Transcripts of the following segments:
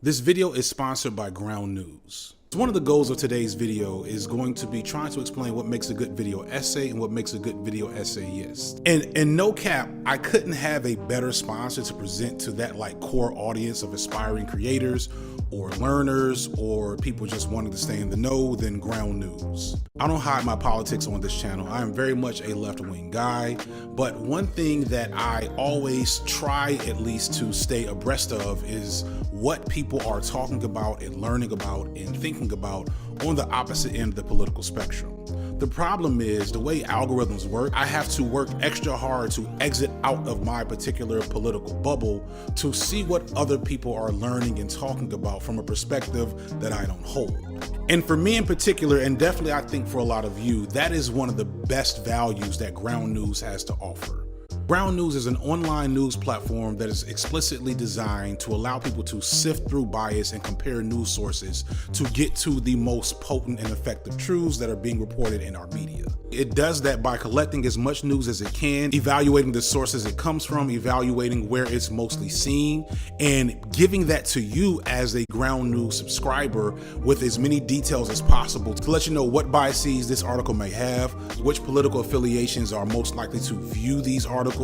This video is sponsored by Ground News. One of the goals of today's video is going to be trying to explain what makes a good video essay and what makes a good video essayist. And no cap, I couldn't have a better sponsor to present to that core audience of aspiring creators or learners or people just wanting to stay in the know than Ground News. I don't hide my politics on this channel. I am very much a left-wing guy, but one thing that I always try at least to stay abreast of is what people are talking about and learning about and thinking about on the opposite end of the political spectrum. The problem is the way algorithms work, I have to work extra hard to exit out of my particular political bubble to see what other people are learning and talking about from a perspective that I don't hold. And for me in particular, and definitely I think for a lot of you, that is one of the best values that Ground News has to offer. Ground News is an online news platform that is explicitly designed to allow people to sift through bias and compare news sources to get to the most potent and effective truths that are being reported in our media. It does that by collecting as much news as it can, evaluating the sources it comes from, evaluating where it's mostly seen, and giving that to you as a Ground News subscriber with as many details as possible to let you know what biases this article may have, which political affiliations are most likely to view these articles,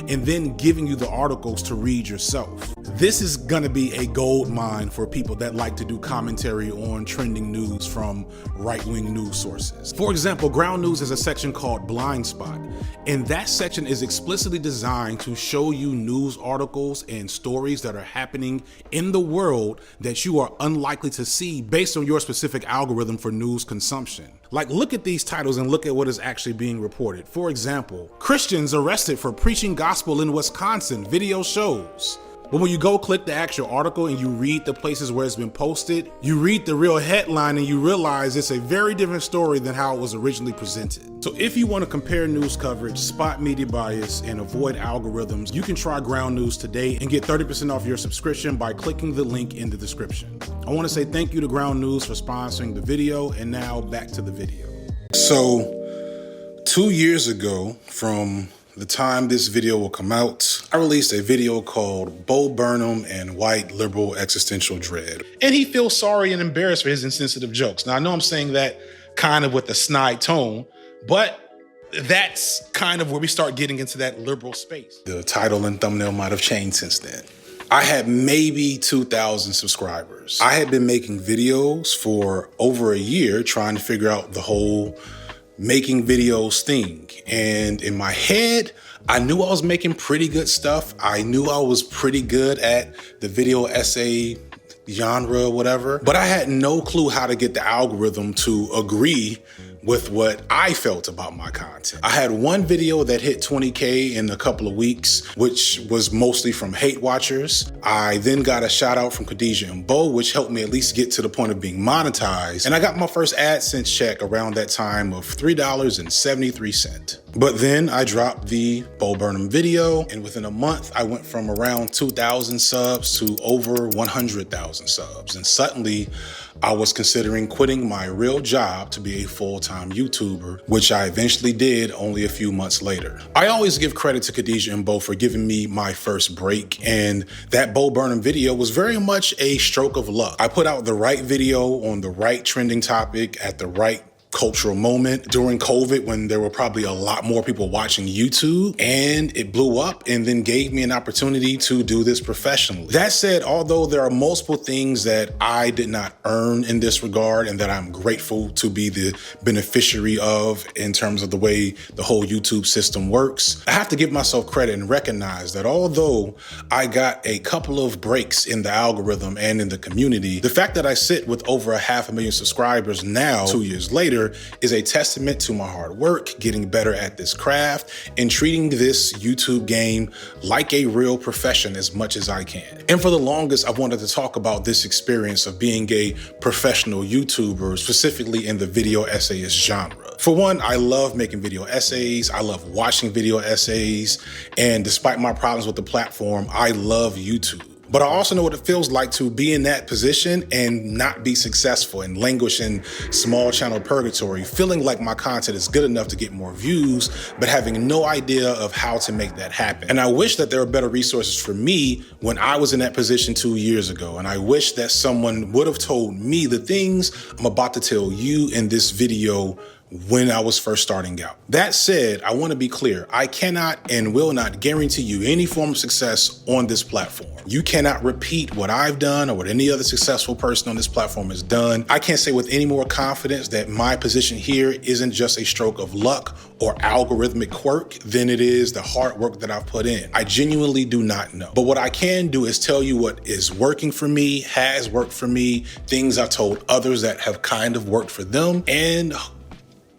and then giving you the articles to read yourself. This is gonna be a gold mine for people that like to do commentary on trending news from right-wing news sources. For example, Ground News has a section called Blind Spot, and that section is explicitly designed to show you news articles and stories that are happening in the world that you are unlikely to see based on your specific algorithm for news consumption. Like, look at these titles and look at what is actually being reported. For example, Christians arrested for preaching gospel in Wisconsin, video shows. But when you go click the actual article and you read the places where it's been posted, you read the real headline and you realize it's a very different story than how it was originally presented. So if you want to compare news coverage, spot media bias, and avoid algorithms, you can try Ground News today and get 30% off your subscription by clicking the link in the description. I want to say thank you to Ground News for sponsoring the video, and now back to the video. So 2 years ago, from the time this video will come out, I released a video called Bo Burnham and White Liberal Existential Dread. And he feels sorry and embarrassed for his insensitive jokes. Now, I know I'm saying that kind of with a snide tone, but that's kind of where we start getting into that liberal space. The title and thumbnail might have changed since then. I had maybe 2,000 subscribers. I had been making videos for over a year trying to figure out the whole making videos thing. And in my head, I knew I was making pretty good stuff. I knew I was pretty good at the video essay genre, whatever, but I had no clue how to get the algorithm to agree with what I felt about my content. I had one video that hit 20K in a couple of weeks, which was mostly from hate watchers. I then got a shout out from Khadijah and Bo, which helped me at least get to the point of being monetized. And I got my first AdSense check around that time of $3.73. But then I dropped the Bo Burnham video, and within a month, I went from around 2,000 subs to over 100,000 subs. And suddenly, I was considering quitting my real job to be a full-time YouTuber, which I eventually did only a few months later. I always give credit to Khadijah and Bo for giving me my first break, and that Bo Burnham video was very much a stroke of luck. I put out the right video on the right trending topic at the right cultural moment during COVID when there were probably a lot more people watching YouTube, and it blew up and then gave me an opportunity to do this professionally. That said, although there are multiple things that I did not earn in this regard and that I'm grateful to be the beneficiary of in terms of the way the whole YouTube system works, I have to give myself credit and recognize that although I got a couple of breaks in the algorithm and in the community, the fact that I sit with over 500,000 subscribers now, 2 years later, is a testament to my hard work, getting better at this craft, and treating this YouTube game like a real profession as much as I can. And for the longest, I've wanted to talk about this experience of being a professional YouTuber, specifically in the video essayist genre. For one, I love making video essays. I love watching video essays. And despite my problems with the platform, I love YouTube. But I also know what it feels like to be in that position and not be successful and languish in small channel purgatory, feeling like my content is good enough to get more views, but having no idea of how to make that happen. And I wish that there were better resources for me when I was in that position 2 years ago. And I wish that someone would have told me the things I'm about to tell you in this video when I was first starting out. That said, I want to be clear. I cannot and will not guarantee you any form of success on this platform. You cannot repeat what I've done or what any other successful person on this platform has done. I can't say with any more confidence that my position here isn't just a stroke of luck or algorithmic quirk than it is the hard work that I've put in. I genuinely do not know. But what I can do is tell you what is working for me, has worked for me, things I've told others that have kind of worked for them, and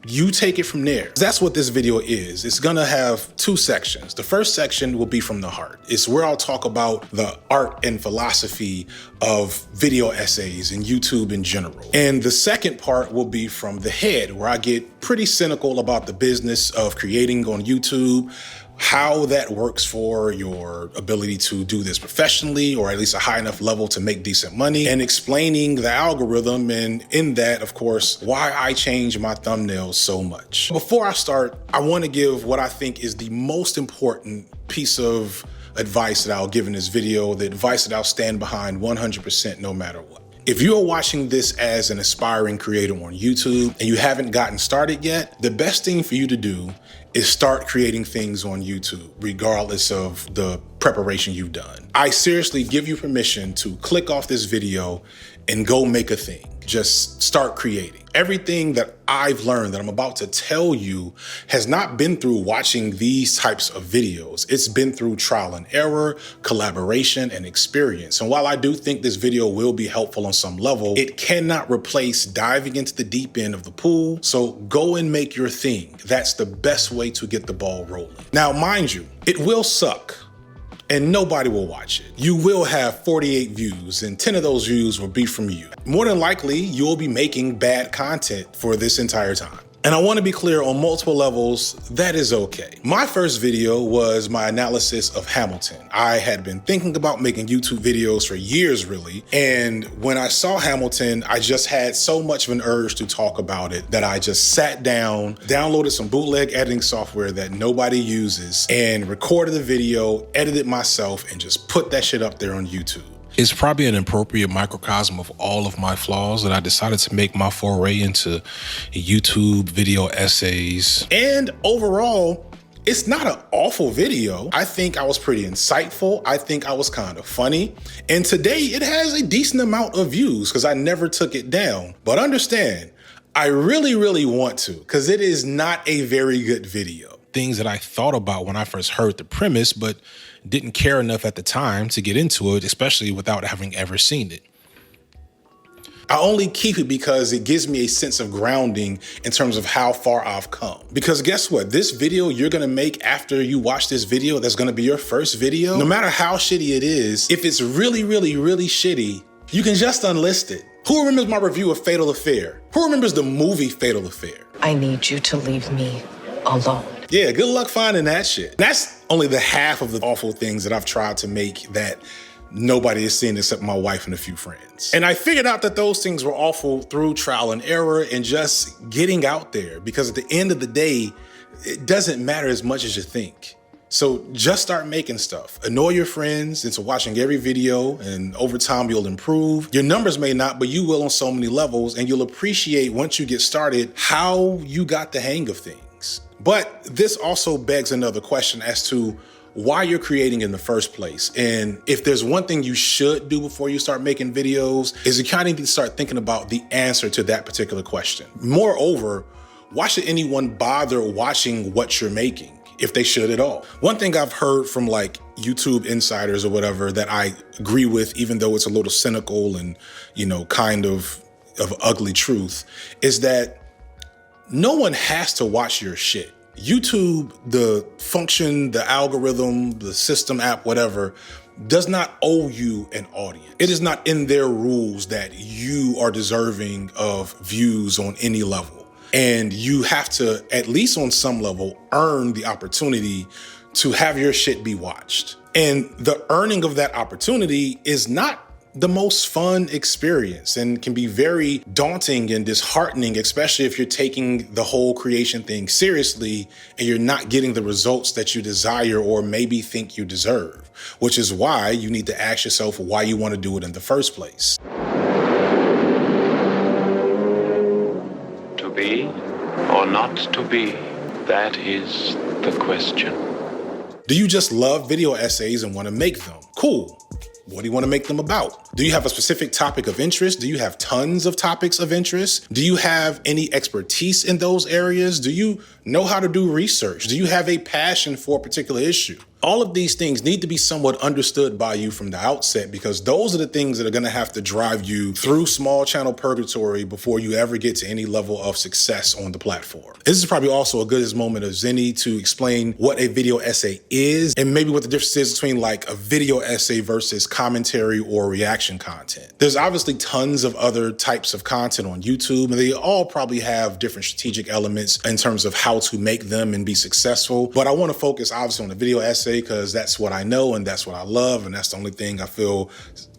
you take it from there. That's what this video is. It's gonna have 2 sections. The first section will be from the heart. It's where I'll talk about the art and philosophy of video essays and YouTube in general. And the second part will be from the head, where I get pretty cynical about the business of creating on YouTube, how that works for your ability to do this professionally, or at least a high enough level to make decent money, and explaining the algorithm, and in that, of course, why I change my thumbnails so much. Before I start, I want to give what I think is the most important piece of advice that I'll give in this video, the advice that I'll stand behind 100% no matter what. If you are watching this as an aspiring creator on YouTube and you haven't gotten started yet, the best thing for you to do is start creating things on YouTube, regardless of the preparation you've done. I seriously give you permission to click off this video and go make a thing. Just start creating. Everything that I've learned that I'm about to tell you has not been through watching these types of videos. It's been through trial and error, collaboration, and experience. And while I do think this video will be helpful on some level, it cannot replace diving into the deep end of the pool. So go and make your thing. That's the best way to get the ball rolling. Now, mind you, it will suck, and nobody will watch it. You will have 48 views, and 10 of those views will be from you. More than likely, you'll be making bad content for this entire time. And I want to be clear on multiple levels, that is okay. My first video was my analysis of Hamilton. I had been thinking about making YouTube videos for years, really. And when I saw Hamilton, I just had so much of an urge to talk about it that I just sat down, downloaded some bootleg editing software that nobody uses, and recorded the video, edited myself, and just put that shit up there on YouTube. It's probably an appropriate microcosm of all of my flaws that I decided to make my foray into YouTube video essays. And overall, it's not an awful video. I think I was pretty insightful. I think I was kind of funny. And today it has a decent amount of views because I never took it down. But understand, I really want to, because it is not a very good video. Things that I thought about when I first heard the premise, but didn't care enough at the time to get into it, especially without having ever seen it. I only keep it because it gives me a sense of grounding in terms of how far I've come. Because guess what? This video you're gonna make after you watch this video, that's gonna be your first video, no matter how shitty it is, if it's really shitty, you can just unlist it. Who remembers my review of Fatal Affair? Who remembers the movie Fatal Affair? I need you to leave me alone. Yeah, good luck finding that shit. That's only the half of the awful things that I've tried to make that nobody has seen except my wife and a few friends. And I figured out that those things were awful through trial and error and just getting out there, because at the end of the day, it doesn't matter as much as you think. So just start making stuff. Annoy your friends into watching every video, and over time you'll improve. Your numbers may not, but you will on so many levels, and you'll appreciate once you get started how you got the hang of things. But this also begs another question as to why you're creating in the first place. And if there's one thing you should do before you start making videos, is you kind of need to start thinking about the answer to that particular question. Moreover, why should anyone bother watching what you're making, if they should at all? One thing I've heard from like YouTube insiders or whatever that I agree with, even though it's a little cynical and, you know, kind of ugly truth, is that no one has to watch your shit. YouTube, the function, the algorithm, the system app, whatever, does not owe you an audience. It is not in their rules that you are deserving of views on any level. And you have to, at least on some level, earn the opportunity to have your shit be watched. And the earning of that opportunity is not the most fun experience and can be very daunting and disheartening, especially if you're taking the whole creation thing seriously and you're not getting the results that you desire or maybe think you deserve, which is why you need to ask yourself why you want to do it in the first place. To be or not to be, that is the question. Do you just love video essays and want to make them? Cool. What do you want to make them about? Do you have a specific topic of interest? Do you have tons of topics of interest? Do you have any expertise in those areas? Do you know how to do research? Do you have a passion for a particular issue? All of these things need to be somewhat understood by you from the outset, because those are the things that are going to have to drive you through small channel purgatory before you ever get to any level of success on the platform. This is probably also a good moment of Zenny to explain what a video essay is and maybe what the difference is between like a video essay versus commentary or reaction content. There's obviously tons of other types of content on YouTube, and they all probably have different strategic elements in terms of how to make them and be successful. But I want to focus obviously on the video essay because that's what I know and that's what I love, and that's the only thing I feel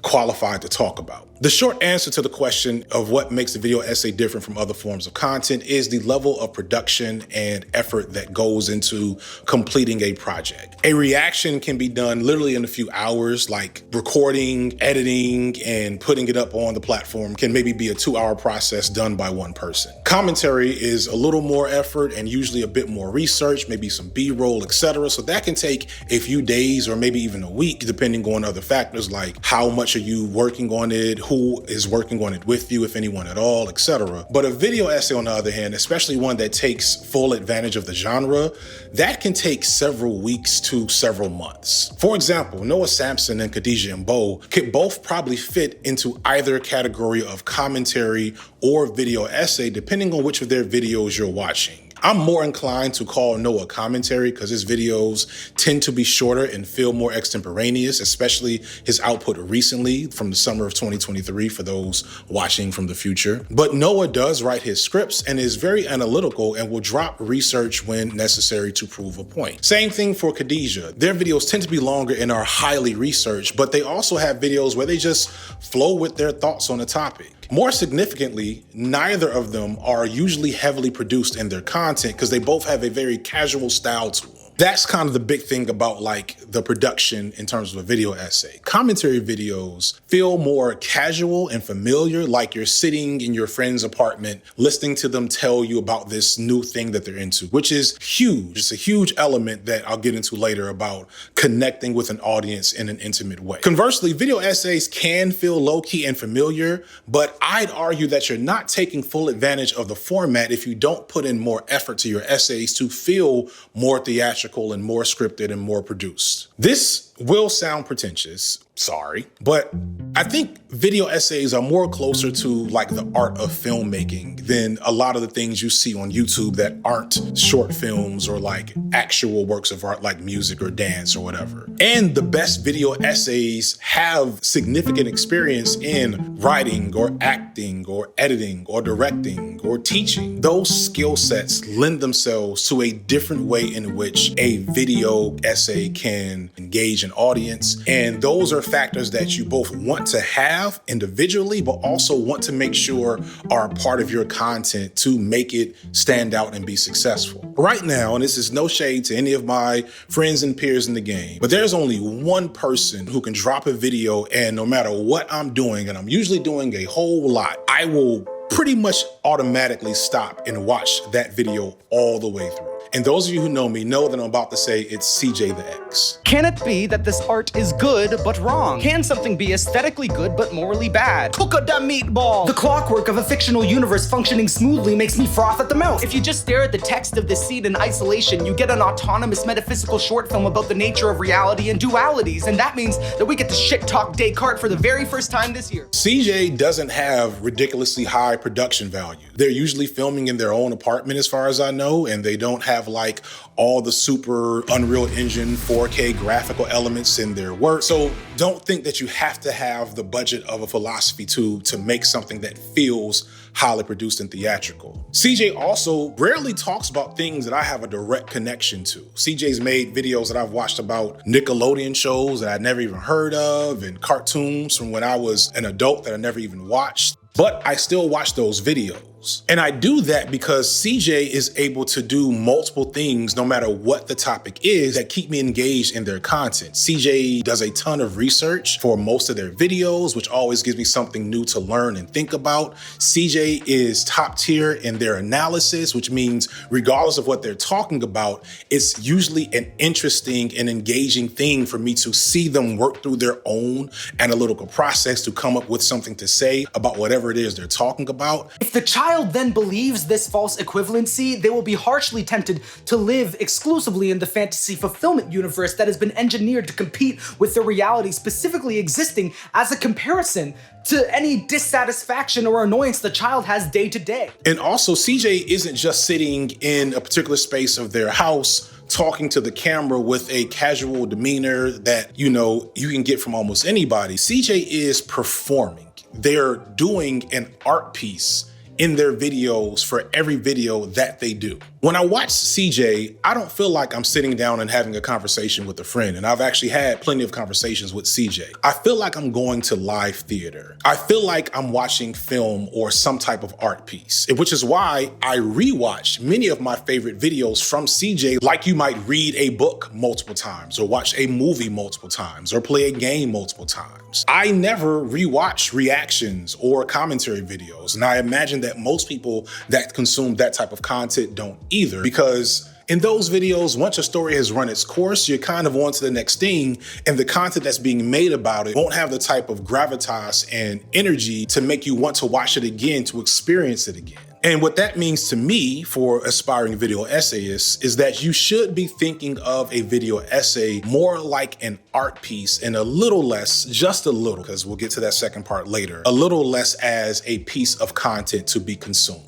qualified to talk about. The short answer to the question of what makes a video essay different from other forms of content is the level of production and effort that goes into completing a project. A reaction can be done literally in a few hours, like recording, editing, and putting it up on the platform can maybe be a 2-hour process done by one person. Commentary is a little more effort and usually a bit more research, maybe some B-roll, etc. So that can take a few days or maybe even a week, depending on other factors like how much are you working on it, who is working on it with you, if anyone at all, etc. But a video essay, on the other hand, especially one that takes full advantage of the genre, that can take several weeks to several months. For example, Noah Sampson and Khadijah Mbo could both probably fit into either category of commentary or video essay, depending on which of their videos you're watching. I'm more inclined to call Noah commentary because his videos tend to be shorter and feel more extemporaneous, especially his output recently from the summer of 2023 for those watching from the future. But Noah does write his scripts and is very analytical and will drop research when necessary to prove a point. Same thing for Khadijah. Their videos tend to be longer and are highly researched, but they also have videos where they just flow with their thoughts on a topic. More significantly, neither of them are usually heavily produced in their content because they both have a very casual style to them. That's kind of the big thing about like the production in terms of a video essay. Commentary videos feel more casual and familiar, like you're sitting in your friend's apartment, listening to them tell you about this new thing that they're into, which is huge. It's a huge element that I'll get into later about connecting with an audience in an intimate way. Conversely, video essays can feel low-key and familiar, but I'd argue that you're not taking full advantage of the format if you don't put in more effort to your essays to feel more theatrical and more scripted and more produced. This will sound pretentious, sorry, but I think video essays are more closer to like the art of filmmaking than a lot of the things you see on YouTube that aren't short films or like actual works of art like music or dance or whatever. And the best video essays have significant experience in writing or acting or editing or directing or teaching. Those skill sets lend themselves to a different way in which a video essay can engage an audience. And those are factors that you both want to have individually, but also want to make sure are part of your content to make it stand out and be successful. Right now, and this is no shade to any of my friends and peers in the game, but there's only one person who can drop a video and no matter what I'm doing, and I'm usually doing a whole lot, I will pretty much automatically stop and watch that video all the way through. And those of you who know me know that I'm about to say it's CJ the X. Can it be that this art is good but wrong? Can something be aesthetically good but morally bad? Cook a da meatball! The clockwork of a fictional universe functioning smoothly makes me froth at the mouth. If you just stare at the text of this seed in isolation, you get an autonomous metaphysical short film about the nature of reality and dualities, and that means that we get to shit talk Descartes for the very first time this year. CJ doesn't have ridiculously high production value. They're usually filming in their own apartment as far as I know, and they don't have have like all the super Unreal Engine 4K graphical elements in their work. So don't think that you have to have the budget of a philosophy tube to make something that feels highly produced and theatrical. CJ also rarely talks about things that I have a direct connection to. CJ's made videos that I've watched about Nickelodeon shows that I'd never even heard of and cartoons from when I was an adult that I never even watched. But I still watch those videos. And I do that because CJ is able to do multiple things no matter what the topic is that keep me engaged in their content. CJ does a ton of research for most of their videos, which always gives me something new to learn and think about. CJ is top tier in their analysis, which means regardless of what they're talking about, it's usually an interesting and engaging thing for me to see them work through their own analytical process to come up with something to say about whatever it is they're talking about. If the child then believes this false equivalency, they will be harshly tempted to live exclusively in the fantasy fulfillment universe that has been engineered to compete with their reality, specifically existing as a comparison to any dissatisfaction or annoyance the child has day to day. And also, CJ isn't just sitting in a particular space of their house talking to the camera with a casual demeanor that, you know, you can get from almost anybody. CJ is performing. They're doing an art piece in their videos for every video that they do. When I watch CJ, I don't feel like I'm sitting down and having a conversation with a friend, and I've actually had plenty of conversations with CJ. I feel like I'm going to live theater. I feel like I'm watching film or some type of art piece, which is why I rewatch many of my favorite videos from CJ, like you might read a book multiple times, or watch a movie multiple times, or play a game multiple times. I never rewatch reactions or commentary videos, and I imagine that most people that consume that type of content don't either, because in those videos, once a story has run its course, you're kind of on to the next thing, and the content that's being made about it won't have the type of gravitas and energy to make you want to watch it again, to experience it again. And what that means to me for aspiring video essayists is that you should be thinking of a video essay more like an art piece and a little less, just a little, because we'll get to that second part later, a little less as a piece of content to be consumed.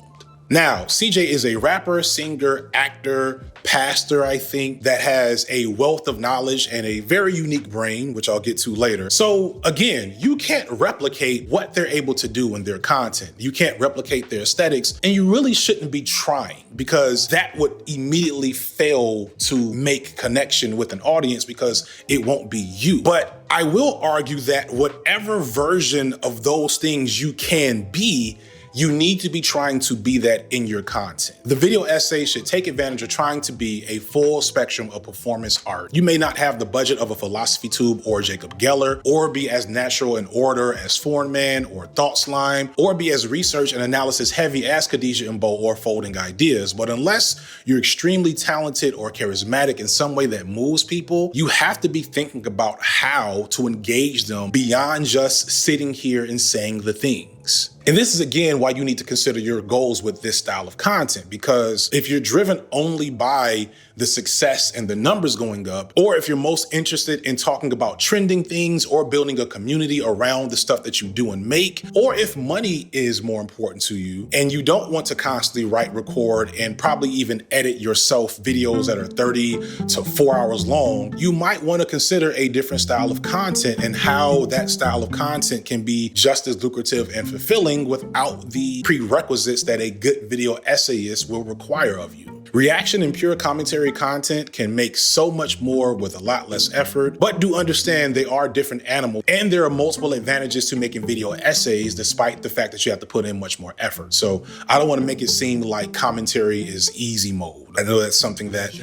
Now, CJ is a rapper, singer, actor, pastor, I think, that has a wealth of knowledge and a very unique brain, which I'll get to later. So again, you can't replicate what they're able to do in their content. You can't replicate their aesthetics, and you really shouldn't be trying, because that would immediately fail to make connection with an audience because it won't be you. But I will argue that whatever version of those things you can be, you need to be trying to be that in your content. The video essay should take advantage of trying to be a full spectrum of performance art. You may not have the budget of a philosophy tube or Jacob Geller, or be as natural in order as Foreign Man or Thought Slime, or be as research and analysis heavy as Khadijah Imbo or Folding Ideas. But unless you're extremely talented or charismatic in some way that moves people, you have to be thinking about how to engage them beyond just sitting here and saying the things. And this is, again, why you need to consider your goals with this style of content, because if you're driven only by the success and the numbers going up, or if you're most interested in talking about trending things or building a community around the stuff that you do and make, or if money is more important to you and you don't want to constantly write, record, and probably even edit yourself videos that are 30 to 4 hours long, you might want to consider a different style of content and how that style of content can be just as lucrative and fulfilling without the prerequisites that a good video essayist will require of you. Reaction and pure commentary content can make so much more with a lot less effort, but do understand they are different animals, and there are multiple advantages to making video essays despite the fact that you have to put in much more effort. So I don't want to make it seem like commentary is easy mode. I know that's something that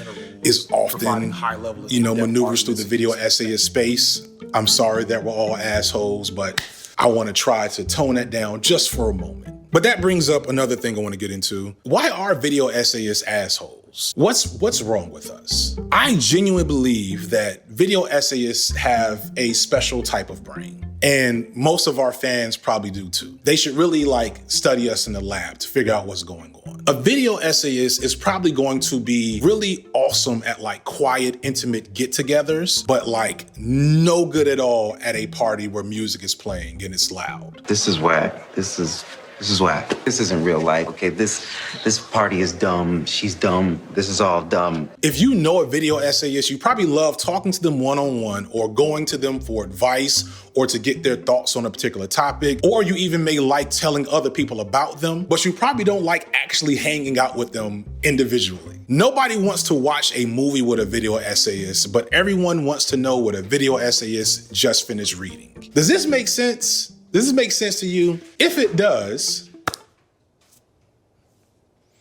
is often, maneuvers through the video essayist space. I'm sorry that we're all assholes, but I want to try to tone that down just for a moment. But that brings up another thing I want to get into. Why are video essayists assholes? What's wrong with us? I genuinely believe that video essayists have a special type of brain. And most of our fans probably do too. They should really study us in the lab to figure out what's going on. A video essayist is probably going to be really awesome at quiet, intimate get-togethers, but no good at all at a party where music is playing and it's loud. This is whack. This is This is whack. This isn't real life, okay? This party is dumb. She's dumb. This is all dumb. If you know a video essayist, you probably love talking to them one-on-one or going to them for advice or to get their thoughts on a particular topic, or you even may like telling other people about them, but you probably don't like actually hanging out with them individually. Nobody wants to watch a movie with a video essayist, but everyone wants to know what a video essayist just finished reading. Does this make sense? Does this make sense to you? If it does,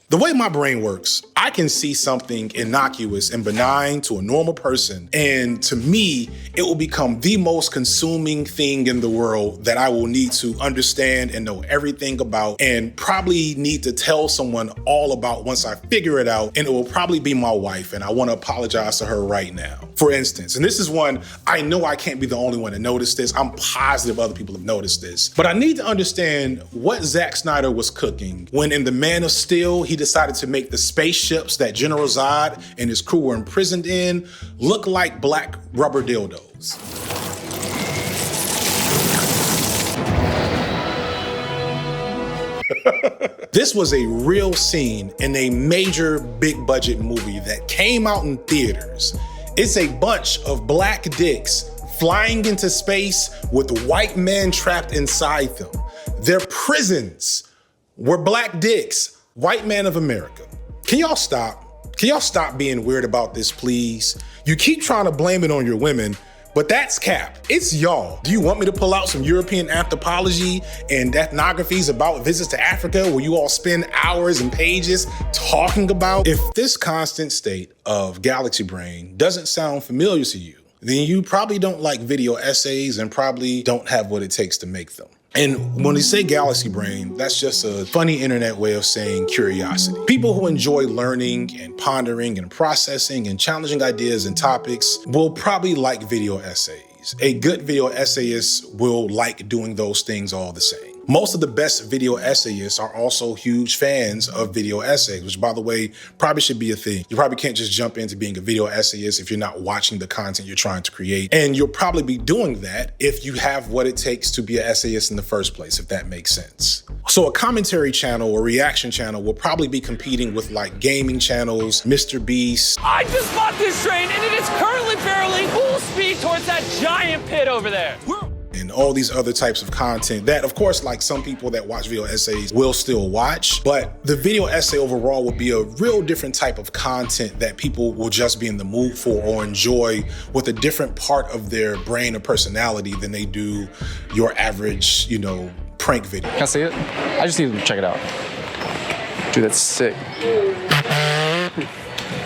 the way my brain works, I can see something innocuous and benign to a normal person, and to me, it will become the most consuming thing in the world that I will need to understand and know everything about, and probably need to tell someone all about once I figure it out, and it will probably be my wife, and I want to apologize to her right now. For instance, and this is one, I know I can't be the only one to notice this, I'm positive other people have noticed this, but I need to understand what Zack Snyder was cooking when in The Man of Steel, he decided to make the spaceships that General Zod and his crew were imprisoned in look like black rubber dildos. This was a real scene in a major big budget movie that came out in theaters. It's a bunch of black dicks flying into space with white men trapped inside them. Their prisons were black dicks. White man of America. Can y'all stop? Can y'all stop being weird about this, please? You keep trying to blame it on your women, but that's cap. It's y'all. Do you want me to pull out some European anthropology and ethnographies about visits to Africa where you all spend hours and pages talking about? If this constant state of galaxy brain doesn't sound familiar to you, then you probably don't like video essays and probably don't have what it takes to make them. And when they say galaxy brain, that's just a funny internet way of saying curiosity. People who enjoy learning and pondering and processing and challenging ideas and topics will probably like video essays. A good video essayist will like doing those things all the same. Most of the best video essayists are also huge fans of video essays, which, by the way, probably should be a thing. You probably can't just jump into being a video essayist if you're not watching the content you're trying to create. And you'll probably be doing that if you have what it takes to be an essayist in the first place, if that makes sense. So a commentary channel or reaction channel will probably be competing with like gaming channels, Mr. Beast. I just bought this train and it is currently barreling full speed towards that giant pit over there. And all these other types of content that, of course, like some people that watch video essays will still watch, but the video essay overall will be a real different type of content that people will just be in the mood for or enjoy with a different part of their brain or personality than they do your average, prank video. Can I see it? I just need to check it out. Dude, that's sick.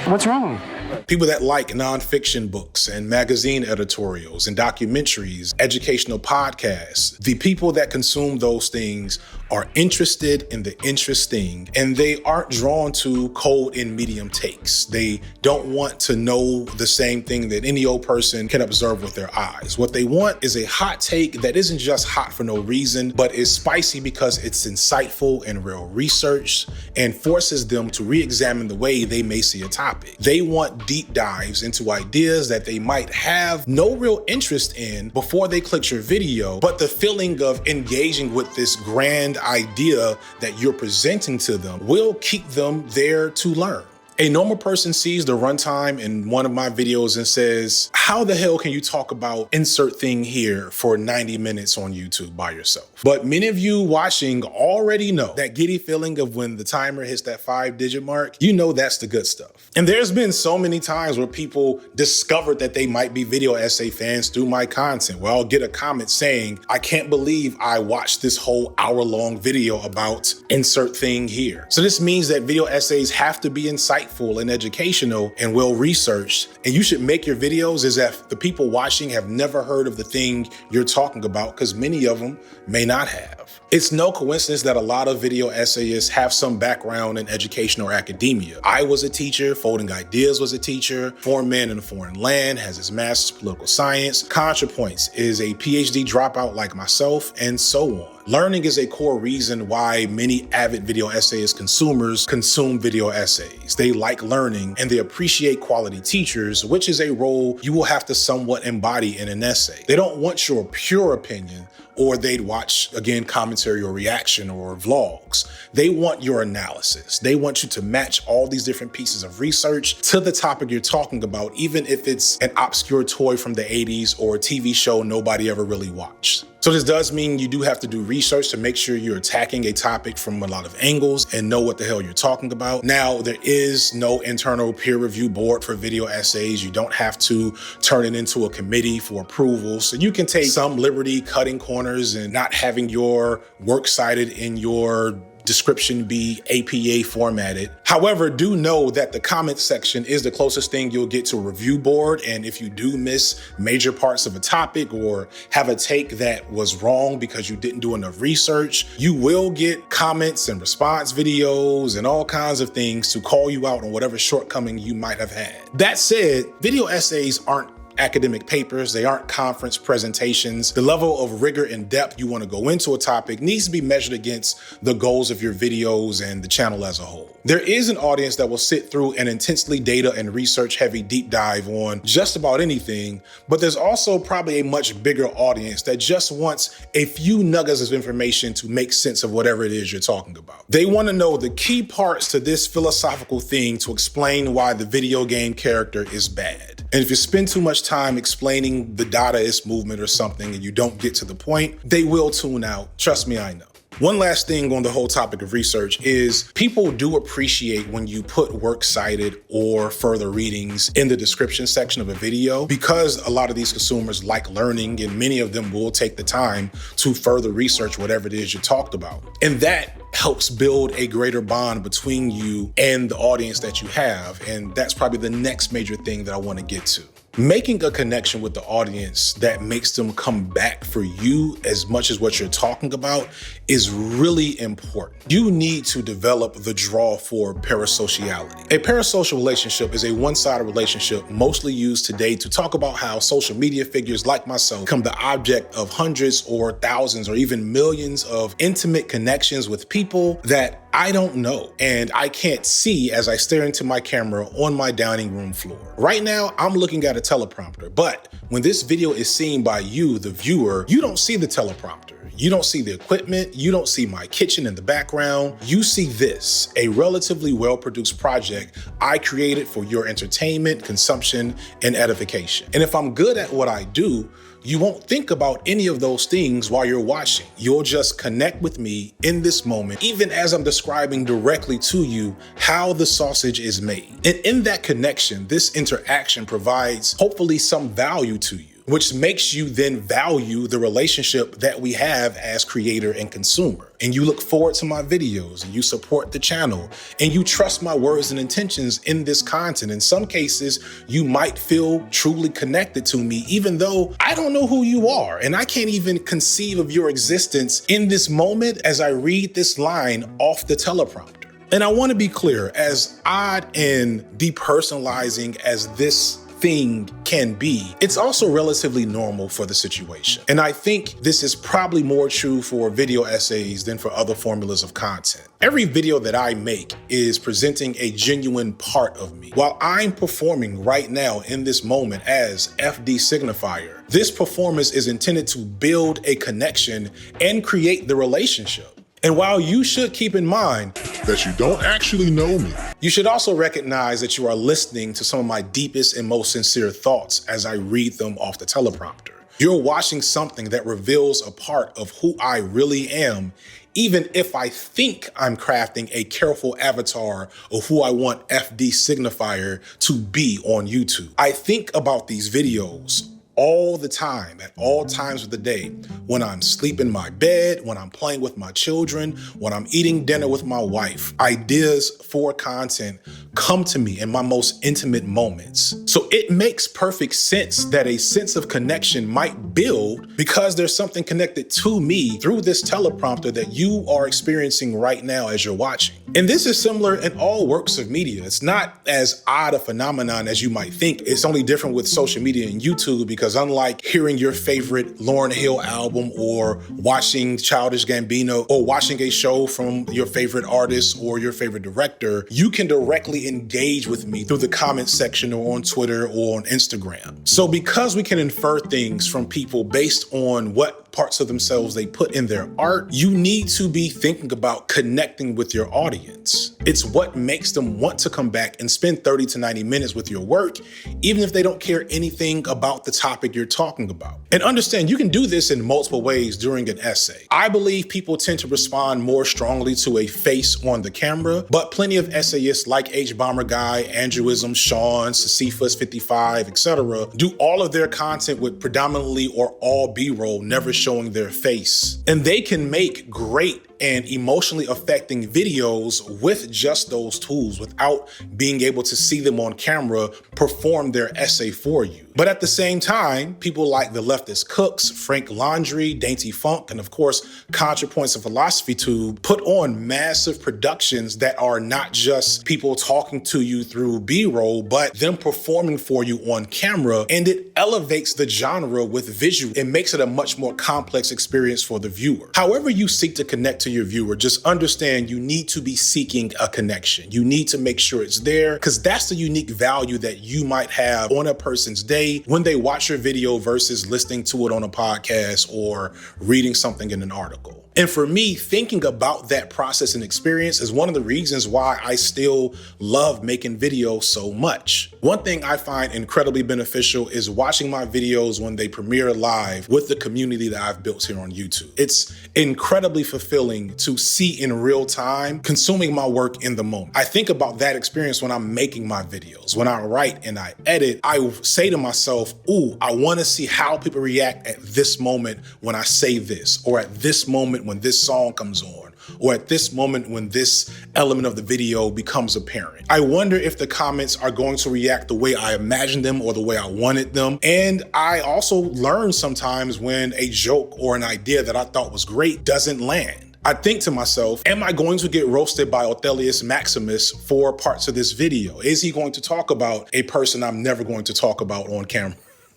What's wrong? People that like nonfiction books and magazine editorials and documentaries, educational podcasts, the people that consume those things are interested in the interesting, and they aren't drawn to cold and medium takes. They don't want to know the same thing that any old person can observe with their eyes. What they want is a hot take that isn't just hot for no reason, but is spicy because it's insightful and real research and forces them to re-examine the way they may see a topic. They want deep dives into ideas that they might have no real interest in before they click your video, but the feeling of engaging with this grand idea that you're presenting to them will keep them there to learn. A normal person sees the runtime in one of my videos and says, how the hell can you talk about insert thing here for 90 minutes on YouTube by yourself? But many of you watching already know that giddy feeling of when the timer hits that 5-digit mark, you know that's the good stuff. And there's been so many times where people discovered that they might be video essay fans through my content, where I'll get a comment saying, I can't believe I watched this whole hour-long video about insert thing here. So this means that video essays have to be insightful and educational and well-researched, and you should make your videos as if the people watching have never heard of the thing you're talking about, because many of them may not have. It's no coincidence that a lot of video essayists have some background in education or academia. I was a teacher, Folding Ideas was a teacher, Foreign Man in a Foreign Land has his master's in political science, ContraPoints is a PhD dropout like myself, and so on. Learning is a core reason why many avid video essayist consumers consume video essays. They like learning and they appreciate quality teachers, which is a role you will have to somewhat embody in an essay. They don't want your pure opinion or they'd watch, again, commentary or reaction or vlogs. They want your analysis. They want you to match all these different pieces of research to the topic you're talking about, even if it's an obscure toy from the 80s or a TV show nobody ever really watched. So this does mean you do have to do research to make sure you're attacking a topic from a lot of angles and know what the hell you're talking about. Now, there is no internal peer review board for video essays. You don't have to turn it into a committee for approval. So you can take some liberty cutting corners and not having your works cited in your description be APA formatted. However, do know that the comment section is the closest thing you'll get to a review board. And if you do miss major parts of a topic or have a take that was wrong because you didn't do enough research, you will get comments and response videos and all kinds of things to call you out on whatever shortcoming you might have had. That said, video essays aren't academic papers. They aren't conference presentations. The level of rigor and depth you want to go into a topic needs to be measured against the goals of your videos and the channel as a whole. There is an audience that will sit through an intensely data and research heavy deep dive on just about anything, but there's also probably a much bigger audience that just wants a few nuggets of information to make sense of whatever it is you're talking about. They want to know the key parts to this philosophical thing to explain why the video game character is bad. And if you spend too much time explaining the Dadaist movement or something and you don't get to the point, they will tune out. Trust me, I know. One last thing on the whole topic of research is people do appreciate when you put works cited or further readings in the description section of a video, because a lot of these consumers like learning and many of them will take the time to further research whatever it is you talked about. And that helps build a greater bond between you and the audience that you have. And that's probably the next major thing that I want to get to. Making a connection with the audience that makes them come back for you as much as what you're talking about is really important. You need to develop the draw for parasociality. A parasocial relationship is a one-sided relationship mostly used today to talk about how social media figures like myself become the object of hundreds or thousands or even millions of intimate connections with people that I don't know and I can't see as I stare into my camera on my dining room floor. Right now, I'm looking at a teleprompter, but when this video is seen by you, the viewer, you don't see the teleprompter. You don't see the equipment. You don't see my kitchen in the background. You see this, a relatively well-produced project I created for your entertainment, consumption, and edification. And if I'm good at what I do, you won't think about any of those things while you're watching. You'll just connect with me in this moment, even as I'm describing directly to you how the sausage is made. And in that connection, this interaction provides hopefully some value to you, which makes you then value the relationship that we have as creator and consumer. And you look forward to my videos and you support the channel and you trust my words and intentions in this content. In some cases, you might feel truly connected to me, even though I don't know who you are. And I can't even conceive of your existence in this moment as I read this line off the teleprompter. And I want to be clear, as odd and depersonalizing as this thing can be, it's also relatively normal for the situation. And I think this is probably more true for video essays than for other formulas of content. Every video that I make is presenting a genuine part of me. While I'm performing right now in this moment as FD Signifier, this performance is intended to build a connection and create the relationship. And while you should keep in mind that you don't actually know me, you should also recognize that you are listening to some of my deepest and most sincere thoughts as I read them off the teleprompter. You're watching something that reveals a part of who I really am, even if I think I'm crafting a careful avatar of who I want FD Signifier to be on YouTube. I think about these videos all the time, at all times of the day, when I'm asleep in my bed, when I'm playing with my children, when I'm eating dinner with my wife. Ideas for content come to me in my most intimate moments. So it makes perfect sense that a sense of connection might build because there's something connected to me through this teleprompter that you are experiencing right now as you're watching. And this is similar in all works of media. It's not as odd a phenomenon as you might think. It's only different with social media and YouTube because unlike hearing your favorite Lauryn Hill album or watching Childish Gambino or watching a show from your favorite artist or your favorite director, you can directly engage with me through the comments section or on Twitter or on Instagram. So because we can infer things from people based on what parts of themselves they put in their art, you need to be thinking about connecting with your audience. It's what makes them want to come back and spend 30 to 90 minutes with your work, even if they don't care anything about the topic you're talking about. And understand, you can do this in multiple ways during an essay. I believe people tend to respond more strongly to a face on the camera, but plenty of essayists like H Bomber Guy, Andrewism, Sean, Sisyphus 55, etc., do all of their content with predominantly or all B-roll, never showing their face. And they can make great and emotionally affecting videos with just those tools without being able to see them on camera perform their essay for you. But at the same time, people like The Leftist Cooks, Frank Laundrie, Dainty Funk, and of course, ContraPoints of Philosophy Tube put on massive productions that are not just people talking to you through B-roll, but them performing for you on camera, and it elevates the genre with visual. It makes it a much more complex experience for the viewer. However you seek to connect to your viewer, just understand you need to be seeking a connection. You need to make sure it's there, because that's the unique value that you might have on a person's day when they watch your video versus listening to it on a podcast or reading something in an article. And for me, thinking about that process and experience is one of the reasons why I still love making videos so much. One thing I find incredibly beneficial is watching my videos when they premiere live with the community that I've built here on YouTube. It's incredibly fulfilling to see in real time consuming my work in the moment. I think about that experience when I'm making my videos. When I write and I edit, I say to myself, ooh, I want to see how people react at this moment when I say this, or at this moment when this song comes on, or at this moment when this element of the video becomes apparent. I wonder if the comments are going to react the way I imagined them or the way I wanted them. And I also learn sometimes when a joke or an idea that I thought was great doesn't land. I think to myself, am I going to get roasted by Othelius Maximus for parts of this video? Is he going to talk about a person I'm never going to talk about on camera?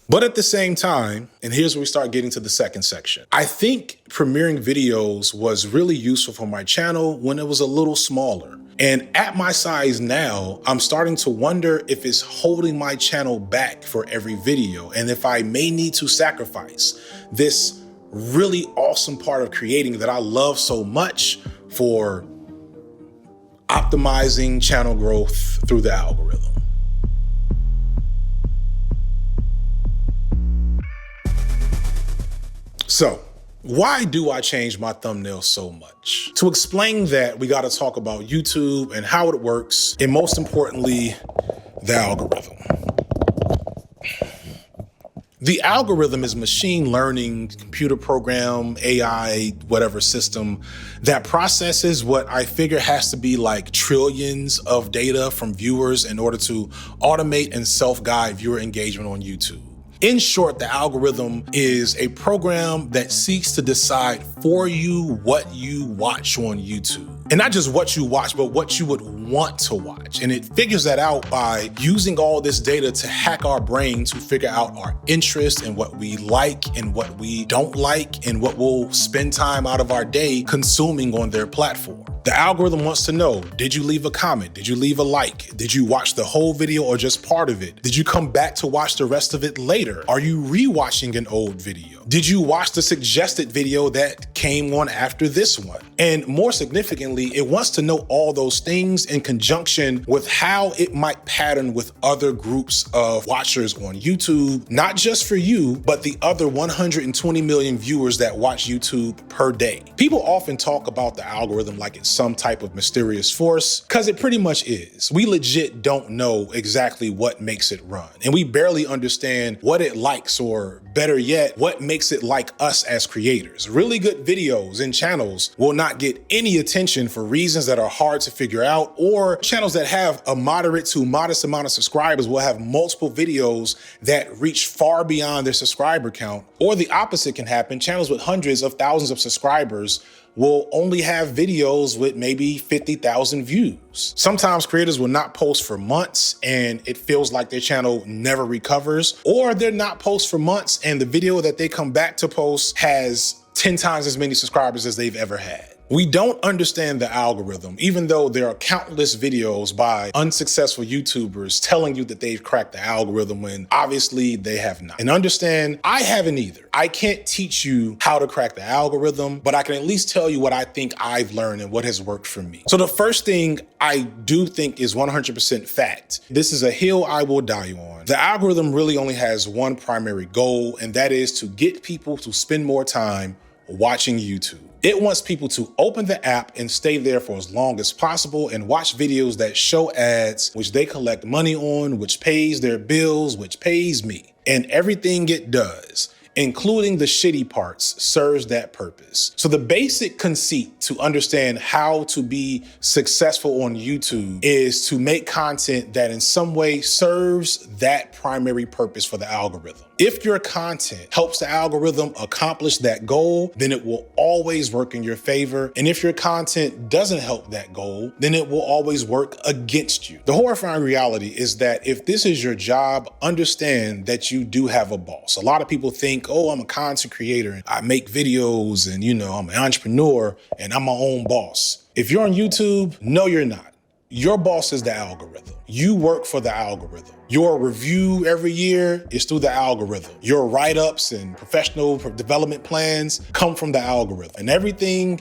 But at the same time, and here's where we start getting to the second section, I think premiering videos was really useful for my channel when it was a little smaller. And at my size now, I'm starting to wonder if it's holding my channel back for every video, and if I may need to sacrifice this really awesome part of creating that I love so much for optimizing channel growth through the algorithm. So, why do I change my thumbnail so much? To explain that, we gotta talk about YouTube and how it works, and most importantly, the algorithm. The algorithm is machine learning, computer program, AI, whatever system that processes what I figure has to be like trillions of data from viewers in order to automate and self-guide viewer engagement on YouTube. In short, the algorithm is a program that seeks to decide for you what you watch on YouTube. And not just what you watch, but what you would want to watch. And it figures that out by using all this data to hack our brain to figure out our interests and what we like and what we don't like and what we'll spend time out of our day consuming on their platform. The algorithm wants to know, did you leave a comment? Did you leave a like? Did you watch the whole video or just part of it? Did you come back to watch the rest of it later? Are you rewatching an old video? Did you watch the suggested video that came on after this one? And more significantly, it wants to know all those things in conjunction with how it might pattern with other groups of watchers on YouTube, not just for you, but the other 120 million viewers that watch YouTube per day. People often talk about the algorithm like it's some type of mysterious force, because it pretty much is. We legit don't know exactly what makes it run, and we barely understand what it likes, or better yet, what makes it like us as creators. Really good videos and channels will not get any attention for reasons that are hard to figure out, or channels that have a moderate to modest amount of subscribers will have multiple videos that reach far beyond their subscriber count. Or the opposite can happen. Channels with hundreds of thousands of subscribers will only have videos with maybe 50,000 views. Sometimes creators will not post for months and it feels like their channel never recovers, or they're not post for months and the video that they come back to post has 10 times as many subscribers as they've ever had. We don't understand the algorithm, even though there are countless videos by unsuccessful YouTubers telling you that they've cracked the algorithm when obviously they have not. And understand, I haven't either. I can't teach you how to crack the algorithm, but I can at least tell you what I think I've learned and what has worked for me. So the first thing I do think is 100% fact. This is a hill I will die on. The algorithm really only has one primary goal, and that is to get people to spend more time watching YouTube. It wants people to open the app and stay there for as long as possible and watch videos that show ads, which they collect money on, which pays their bills, which pays me. And everything it does, including the shitty parts, serves that purpose. So the basic conceit to understand how to be successful on YouTube is to make content that in some way serves that primary purpose for the algorithm. If your content helps the algorithm accomplish that goal, then it will always work in your favor. And if your content doesn't help that goal, then it will always work against you. The horrifying reality is that if this is your job, understand that you do have a boss. A lot of people think, oh, I'm a content creator and I make videos and, I'm an entrepreneur and I'm my own boss. If you're on YouTube, no, you're not. Your boss is the algorithm. You work for the algorithm. Your review every year is through the algorithm. Your write-ups and professional development plans come from the algorithm. And everything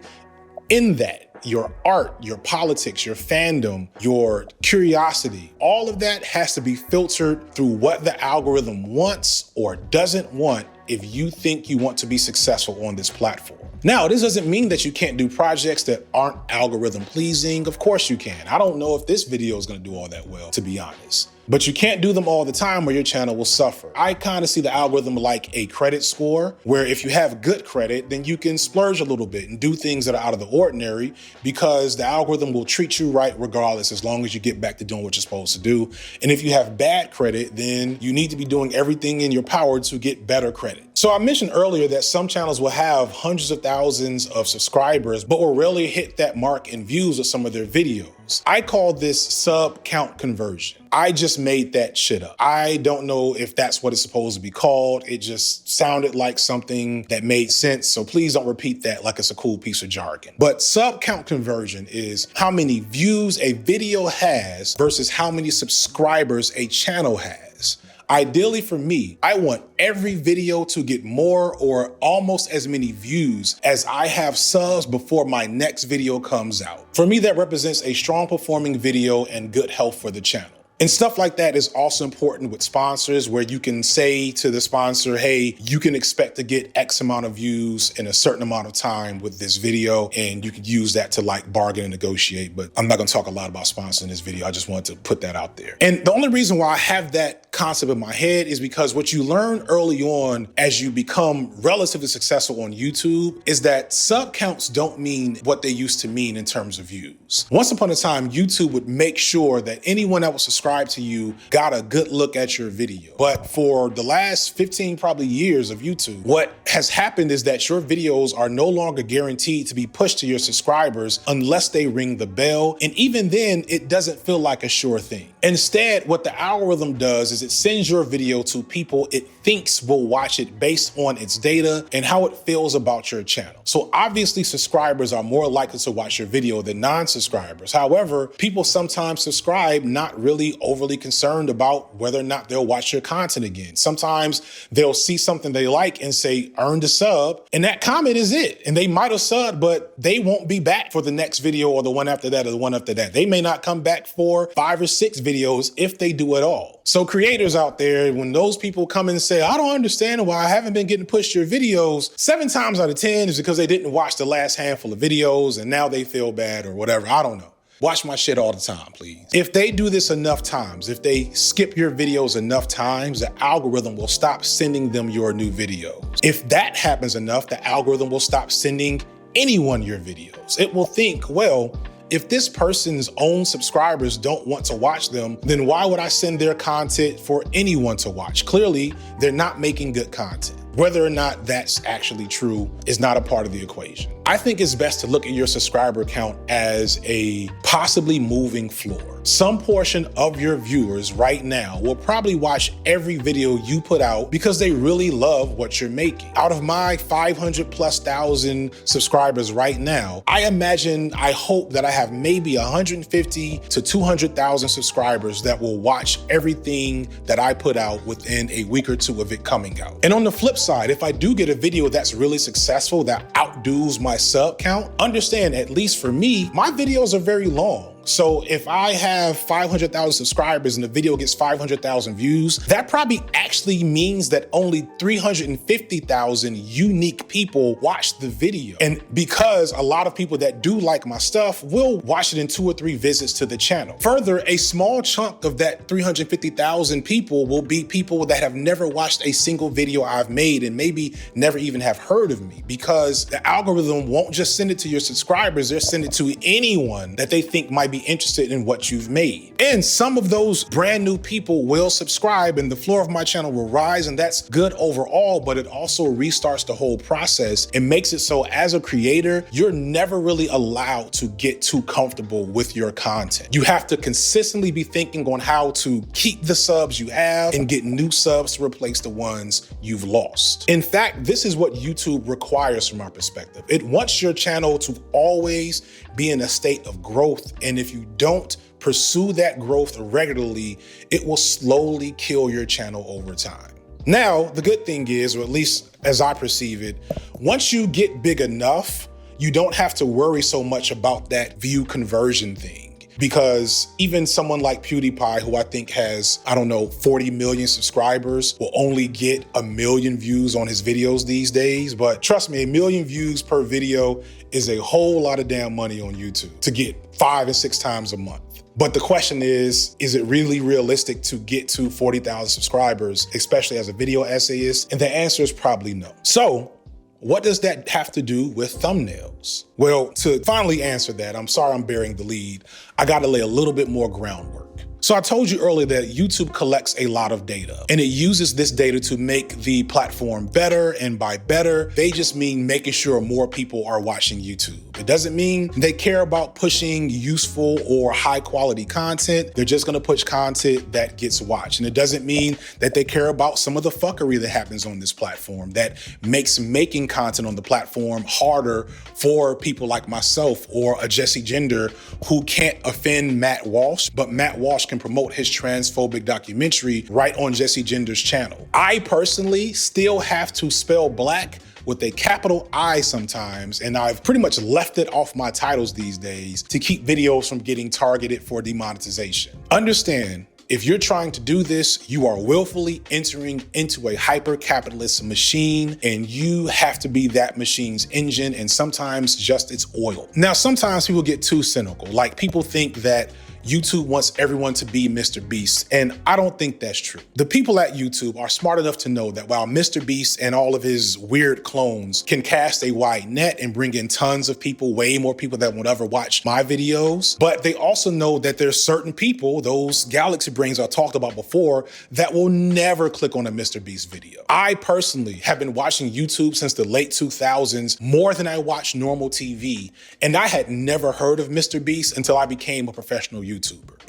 in that, your art, your politics, your fandom, your curiosity, all of that has to be filtered through what the algorithm wants or doesn't want if you think you want to be successful on this platform. Now, this doesn't mean that you can't do projects that aren't algorithm pleasing. Of course you can. I don't know if this video is going to do all that well, to be honest. But you can't do them all the time or your channel will suffer. I kind of see the algorithm like a credit score, where if you have good credit, then you can splurge a little bit and do things that are out of the ordinary because the algorithm will treat you right regardless, as long as you get back to doing what you're supposed to do. And if you have bad credit, then you need to be doing everything in your power to get better credit. So I mentioned earlier that some channels will have hundreds of thousands of subscribers, but will rarely hit that mark in views of some of their videos. I call this sub count conversion. I just made that shit up. I don't know if that's what it's supposed to be called. It just sounded like something that made sense. So please don't repeat that like it's a cool piece of jargon. But sub count conversion is how many views a video has versus how many subscribers a channel has. Ideally for me, I want every video to get more or almost as many views as I have subs before my next video comes out. For me, that represents a strong performing video and good health for the channel. And stuff like that is also important with sponsors, where you can say to the sponsor, hey, you can expect to get X amount of views in a certain amount of time with this video, and you can use that to like bargain and negotiate. But I'm not gonna talk a lot about sponsors in this video. I just wanted to put that out there. And the only reason why I have that concept in my head is because what you learn early on as you become relatively successful on YouTube is that sub counts don't mean what they used to mean in terms of views. Once upon a time, YouTube would make sure that anyone that was subscribed to you got a good look at your video. But for the last 15 probably years of YouTube, what has happened is that your videos are no longer guaranteed to be pushed to your subscribers unless they ring the bell. And even then, it doesn't feel like a sure thing. Instead, what the algorithm does is it sends your video to people it thinks will watch it based on its data and how it feels about your channel. So obviously subscribers are more likely to watch your video than non-subscribers. However, people sometimes subscribe not really overly concerned about whether or not they'll watch your content again. Sometimes they'll see something they like and say, earned a sub, and that comment is it. And they might have subbed, but they won't be back for the next video or the one after that or the one after that. They may not come back for 5 or 6 videos if they do at all. So creators out there, when those people come and say, I don't understand why I haven't been getting pushed your videos, 7 times out of 10 is because they didn't watch the last handful of videos and now they feel bad or whatever. I don't know. Watch my shit all the time, please. If they do this enough times, if they skip your videos enough times, the algorithm will stop sending them your new videos. If that happens enough, the algorithm will stop sending anyone your videos. It will think, well, if this person's own subscribers don't want to watch them, then why would I send their content for anyone to watch? Clearly, they're not making good content. Whether or not that's actually true is not a part of the equation. I think it's best to look at your subscriber count as a possibly moving floor. Some portion of your viewers right now will probably watch every video you put out because they really love what you're making. Out of my 500,000+ subscribers right now, I hope that I have maybe 150 to 200,000 subscribers that will watch everything that I put out within a week or two of it coming out. And on the flip side, if I do get a video that's really successful that outdoes my sub count, understand, at least for me, my videos are very long. So if I have 500,000 subscribers and the video gets 500,000 views, that probably actually means that only 350,000 unique people watched the video. And because a lot of people that do like my stuff will watch it in 2 or 3 visits to the channel. Further, a small chunk of that 350,000 people will be people that have never watched a single video I've made and maybe never even have heard of me, because the algorithm won't just send it to your subscribers, they'll send it to anyone that they think might be interested in what you've made. And some of those brand new people will subscribe and the floor of my channel will rise, and that's good overall, but it also restarts the whole process and makes it so as a creator, you're never really allowed to get too comfortable with your content. You have to consistently be thinking on how to keep the subs you have and get new subs to replace the ones you've lost. In fact, this is what YouTube requires from our perspective. It wants your channel to always be in a state of growth, and if you don't pursue that growth regularly, it will slowly kill your channel over time. Now, the good thing is, or at least as I perceive it, once you get big enough, you don't have to worry so much about that view conversion thing. Because even someone like PewDiePie, who I think has, 40 million subscribers, will only get 1 million views on his videos these days. But trust me, 1 million views per video is a whole lot of damn money on YouTube to get 5 and 6 times a month. But the question is it really realistic to get to 40,000 subscribers, especially as a video essayist? And the answer is probably no. So, what does that have to do with thumbnails? Well, to finally answer that, I'm sorry I'm bearing the lead, I gotta lay a little bit more groundwork. So I told you earlier that YouTube collects a lot of data, and it uses this data to make the platform better, and by better, they just mean making sure more people are watching YouTube. It doesn't mean they care about pushing useful or high quality content. They're just gonna push content that gets watched. And it doesn't mean that they care about some of the fuckery that happens on this platform that makes making content on the platform harder for people like myself or a Jesse Gender who can't offend Matt Walsh, but Matt Walsh can promote his transphobic documentary right on Jesse Gender's channel. I personally still have to spell black with a capital I sometimes, and I've pretty much left it off my titles these days to keep videos from getting targeted for demonetization. Understand, if you're trying to do this, you are willfully entering into a hyper-capitalist machine, and you have to be that machine's engine and sometimes just its oil. Now, sometimes people get too cynical. Like, people think that YouTube wants everyone to be Mr. Beast, and I don't think that's true. The people at YouTube are smart enough to know that while Mr. Beast and all of his weird clones can cast a wide net and bring in tons of people, way more people that would ever watch my videos, but they also know that there's certain people, those galaxy brains I talked about before, that will never click on a Mr. Beast video. I personally have been watching YouTube since the late 2000s, more than I watch normal TV, and I had never heard of Mr. Beast until I became a professional YouTuber.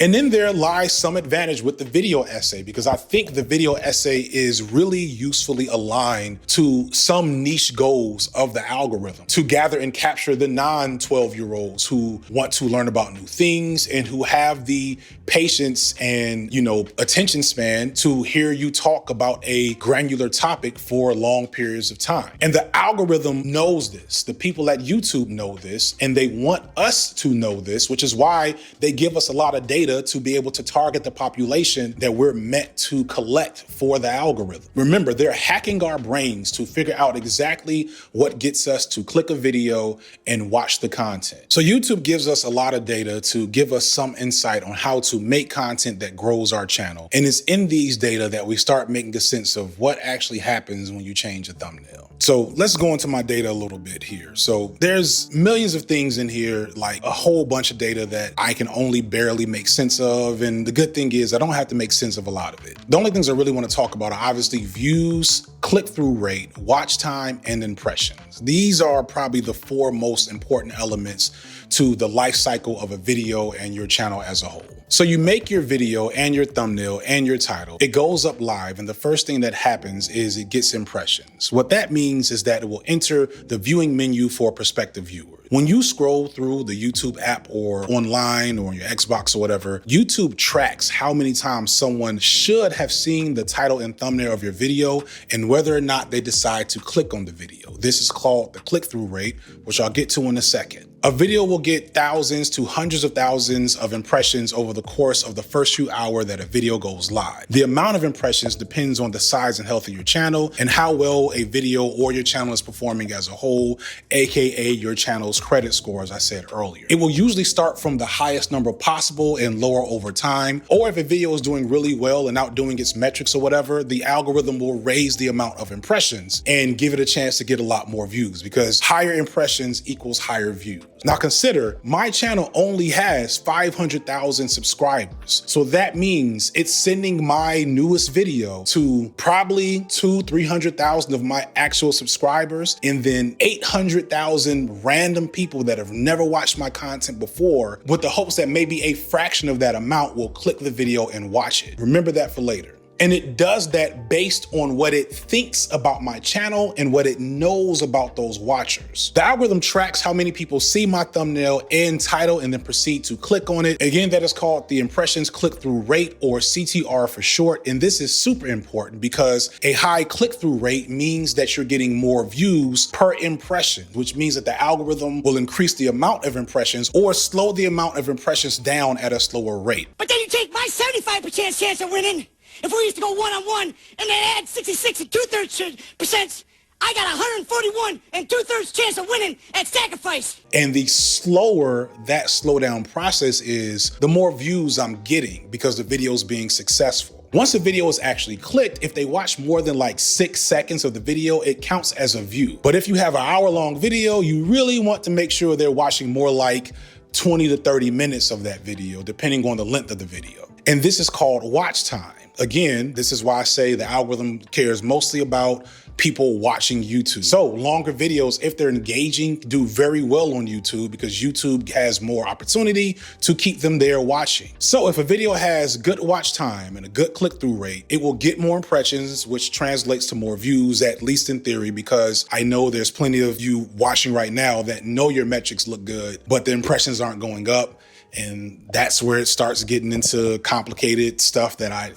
And then there lies some advantage with the video essay, because I think the video essay is really usefully aligned to some niche goals of the algorithm to gather and capture the non-12-year-olds who want to learn about new things and who have the patience and, attention span to hear you talk about a granular topic for long periods of time. And the algorithm knows this. The people at YouTube know this, and they want us to know this, which is why they give us a lot of data to be able to target the population that we're meant to collect for the algorithm. Remember, they're hacking our brains to figure out exactly what gets us to click a video and watch the content. So YouTube gives us a lot of data to give us some insight on how to make content that grows our channel. And it's in these data that we start making a sense of what actually happens when you change a thumbnail. So let's go into my data a little bit here. So there's millions of things in here, like a whole bunch of data that I can only barely make sense of. And the good thing is I don't have to make sense of a lot of it. The only things I really want to talk about are obviously views, click-through rate, watch time, and impressions. These are probably the 4 most important elements to the life cycle of a video and your channel as a whole. So you make your video and your thumbnail and your title. It goes up live, and the first thing that happens is it gets impressions. What that means is that it will enter the viewing menu for prospective viewers. When you scroll through the YouTube app or online or on your Xbox or whatever, YouTube tracks how many times someone should have seen the title and thumbnail of your video and whether or not they decide to click on the video. This is called the click-through rate, which I'll get to in a second. A video will get thousands to hundreds of thousands of impressions over the course of the first few hours that a video goes live. The amount of impressions depends on the size and health of your channel and how well a video or your channel is performing as a whole, aka your channel's credit score, as I said earlier. It will usually start from the highest number possible and lower over time, or if a video is doing really well and outdoing its metrics or whatever, the algorithm will raise the amount of impressions and give it a chance to get a lot more views, because higher impressions equals higher views. Now consider, my channel only has 500,000 subscribers. So that means it's sending my newest video to probably 200,000-300,000 of my actual subscribers, and then 800,000 random people that have never watched my content before, with the hopes that maybe a fraction of that amount will click the video and watch it. Remember that for later. And it does that based on what it thinks about my channel and what it knows about those watchers. The algorithm tracks how many people see my thumbnail and title and then proceed to click on it. Again, that is called the impressions click-through rate, or CTR for short. And this is super important because a high click-through rate means that you're getting more views per impression, which means that the algorithm will increase the amount of impressions or slow the amount of impressions down at a slower rate. But then you take my 75% chance of winning. If we used to go one-on-one and then add 66 and 2/3%, I got 141 and 2/3 chance of winning at sacrifice. And the slower that slowdown process is, the more views I'm getting because the video's being successful. Once a video is actually clicked, if they watch more than like 6 seconds of the video, it counts as a view. But if you have an hour-long video, you really want to make sure they're watching more like 20 to 30 minutes of that video, depending on the length of the video. And this is called watch time. Again, this is why I say the algorithm cares mostly about people watching YouTube. So longer videos, if they're engaging, do very well on YouTube because YouTube has more opportunity to keep them there watching. So if a video has good watch time and a good click-through rate, it will get more impressions, which translates to more views, at least in theory, because I know there's plenty of you watching right now that know your metrics look good, but the impressions aren't going up. And that's where it starts getting into complicated stuff that I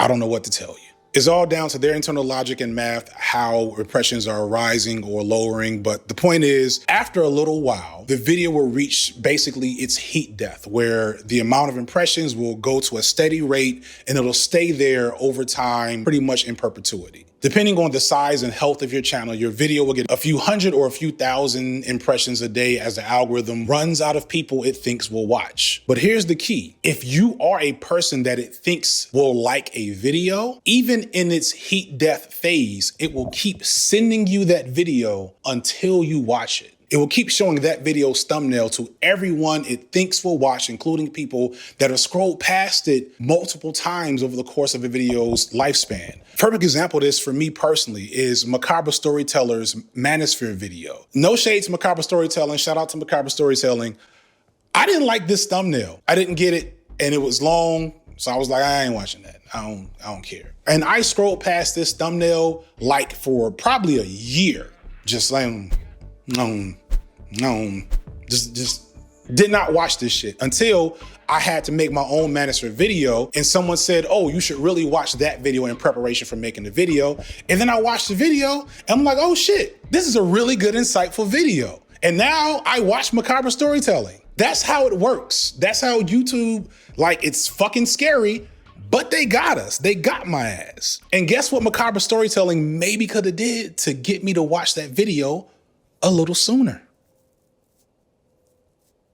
don't know what to tell you. It's all down to their internal logic and math, how impressions are rising or lowering. But the point is, after a little while, the video will reach basically its heat death, where the amount of impressions will go to a steady rate and it'll stay there over time, pretty much in perpetuity. Depending on the size and health of your channel, your video will get a few hundred or a few thousand impressions a day as the algorithm runs out of people it thinks will watch. But here's the key. If you are a person that it thinks will like a video, even in its heat death phase, it will keep sending you that video until you watch it. It will keep showing that video's thumbnail to everyone it thinks will watch, including people that have scrolled past it multiple times over the course of a video's lifespan. Perfect example of this for me personally is Macabre Storyteller's Manosphere video. No shade to Macabre Storytelling, shout out to Macabre Storytelling. I didn't like this thumbnail. I didn't get it, and it was long, so I was like, I ain't watching that. I don't care. And I scrolled past this thumbnail like for probably a year, just like, just did not watch this shit until I had to make my own Manosphere video, and someone said, oh, you should really watch that video in preparation for making the video. And then I watched the video and I'm like, oh shit, this is a really good, insightful video. And now I watch Macabre Storytelling. That's how it works. That's how YouTube, like, it's fucking scary, but they got us. They got my ass. And guess what Macabre Storytelling maybe could have did to get me to watch that video a little sooner?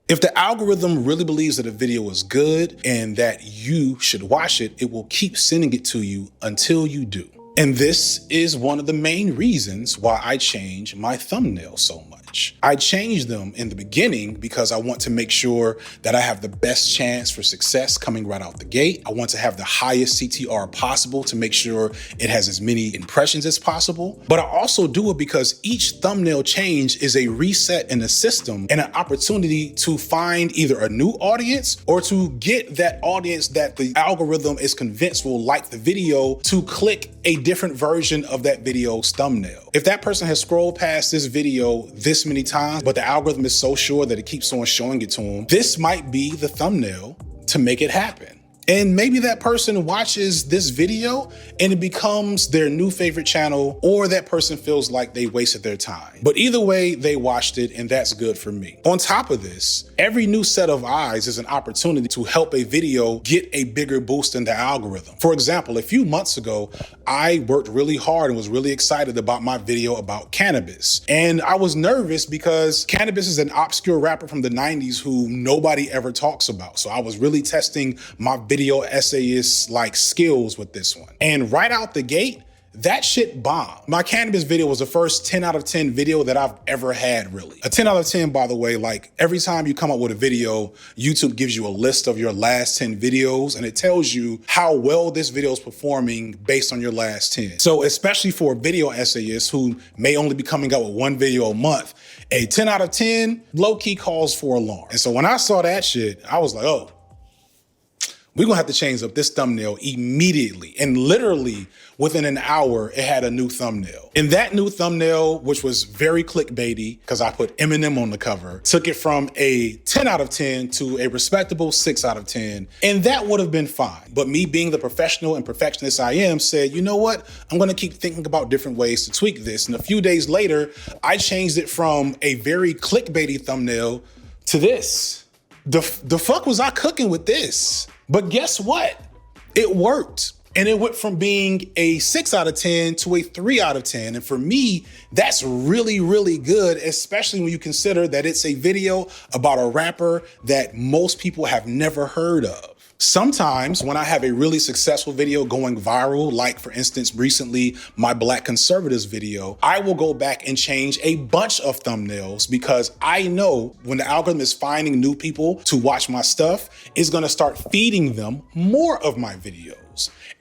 If the algorithm really believes that a video is good and that you should watch it, it will keep sending it to you until you do. And this is one of the main reasons why I change my thumbnail so much. page. I changed them in the beginning because I want to make sure that I have the best chance for success coming right out the gate. I want to have the highest CTR possible to make sure it has as many impressions as possible. But I also do it because each thumbnail change is a reset in the system and an opportunity to find either a new audience or to get that audience that the algorithm is convinced will like the video to click a different version of that video's thumbnail. If that person has scrolled past this video this many times, but the algorithm is so sure that it keeps on showing it to them, this might be the thumbnail to make it happen. And maybe that person watches this video and it becomes their new favorite channel, or that person feels like they wasted their time. But either way, they watched it, and that's good for me. On top of this, every new set of eyes is an opportunity to help a video get a bigger boost in the algorithm. For example, a few months ago, I worked really hard and was really excited about my video about cannabis. And I was nervous because cannabis is an obscure rapper from the 90s who nobody ever talks about. So I was really testing my video essayist like skills with this one. And right out the gate, that shit bombed. My cannabis video was the first 10 out of 10 video that I've ever had, really. A 10 out of 10, by the way, like every time you come up with a video, YouTube gives you a list of your last 10 videos and it tells you how well this video is performing based on your last 10. So especially for a video essayist who may only be coming out with one video a month, a 10 out of 10 low-key calls for alarm. And so when I saw that shit, I was like, oh, we're gonna have to change up this thumbnail immediately. And literally within an hour, it had a new thumbnail. And that new thumbnail, which was very clickbaity, because I put Eminem on the cover, took it from a 10 out of 10 to a respectable 6 out of 10. And that would have been fine. But me being the professional and perfectionist I am said, you know what? I'm gonna keep thinking about different ways to tweak this. And a few days later, I changed it from a very clickbaity thumbnail to this. The fuck was I cooking with this? But guess what? It worked. And it went from being a 6 out of 10 to a 3 out of 10. And for me, that's really, really good, especially when you consider that it's a video about a rapper that most people have never heard of. Sometimes when I have a really successful video going viral, like for instance, recently, my Black Conservatives video, I will go back and change a bunch of thumbnails because I know when the algorithm is finding new people to watch my stuff, it's gonna start feeding them more of my videos.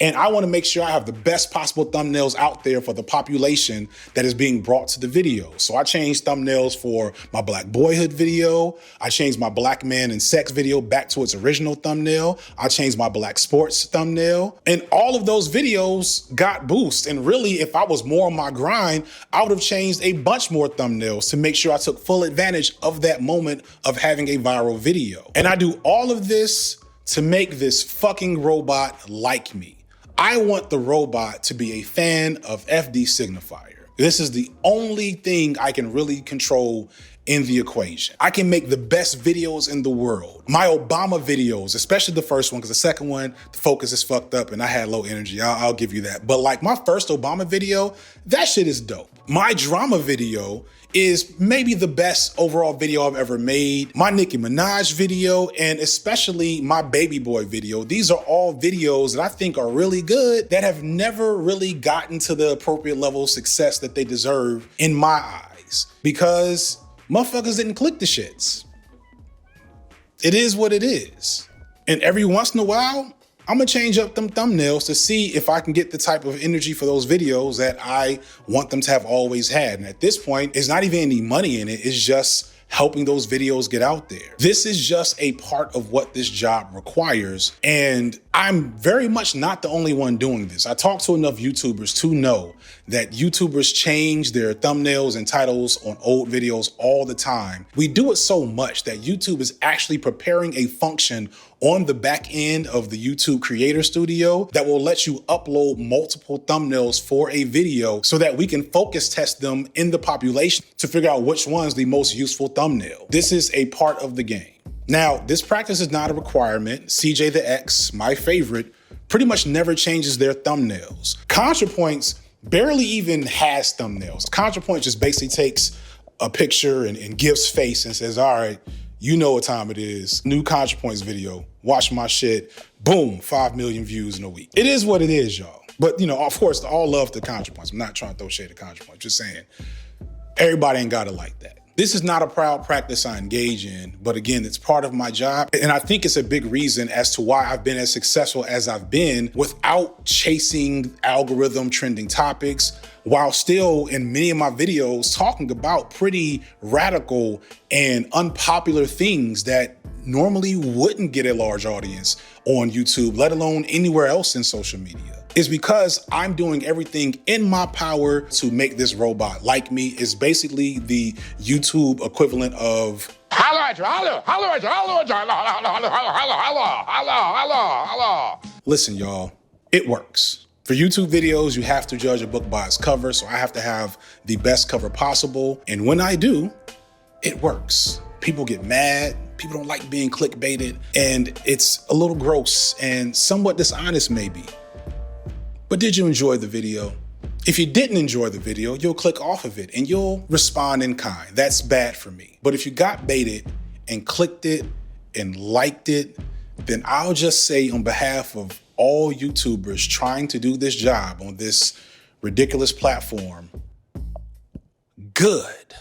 And I wanna make sure I have the best possible thumbnails out there for the population that is being brought to the video. So I changed thumbnails for my Black Boyhood video. I changed my Black Man and Sex video back to its original thumbnail. I changed my Black Sports thumbnail. And all of those videos got boosts. And really, if I was more on my grind, I would have changed a bunch more thumbnails to make sure I took full advantage of that moment of having a viral video. And I do all of this to make this fucking robot like me. I want the robot to be a fan of FD Signifier. This is the only thing I can really control in the equation. I can make the best videos in the world. My Obama videos, especially the first one, because the second one, the focus is fucked up and I had low energy. I'll give you that. But like my first Obama video, that shit is dope. My drama video is maybe the best overall video I've ever made. My Nicki Minaj video, and especially my Baby Boy video. These are all videos that I think are really good that have never really gotten to the appropriate level of success that they deserve in my eyes because motherfuckers didn't click the shits. It is what it is. And every once in a while, I'm gonna change up them thumbnails to see if I can get the type of energy for those videos that I want them to have always had. And at this point, it's not even any money in it. It's just helping those videos get out there. This is just a part of what this job requires. And I'm very much not the only one doing this. I talk to enough YouTubers to know that YouTubers change their thumbnails and titles on old videos all the time. We do it so much that YouTube is actually preparing a function on the back end of the YouTube Creator Studio that will let you upload multiple thumbnails for a video so that we can focus test them in the population to figure out which one's the most useful thumbnail. This is a part of the game. Now, this practice is not a requirement. CJ the X, my favorite, pretty much never changes their thumbnails. ContraPoints barely even has thumbnails. ContraPoints just basically takes a picture and gives face and says, all right, you know what time it is. New ContraPoints video. Watch my shit. Boom, 5 million views in a week. It is what it is, y'all. But, you know, of course, all love to ContraPoints. I'm not trying to throw shade at ContraPoints. Just saying, everybody ain't got it like that. This is not a proud practice I engage in, but again, it's part of my job. And I think it's a big reason as to why I've been as successful as I've been without chasing algorithm trending topics, while still in many of my videos talking about pretty radical and unpopular things that normally wouldn't get a large audience on YouTube, let alone anywhere else in social media. Is because I'm doing everything in my power to make this robot like me. Is basically the YouTube equivalent of listen, y'all, it works. For YouTube videos, you have to judge a book by its cover, so I have to have the best cover possible. And when I do, it works. People get mad, people don't like being clickbaited, and it's a little gross and somewhat dishonest maybe. But did you enjoy the video? If you didn't enjoy the video, you'll click off of it and you'll respond in kind. That's bad for me. But if you got baited and clicked it and liked it, then I'll just say on behalf of all YouTubers trying to do this job on this ridiculous platform, good.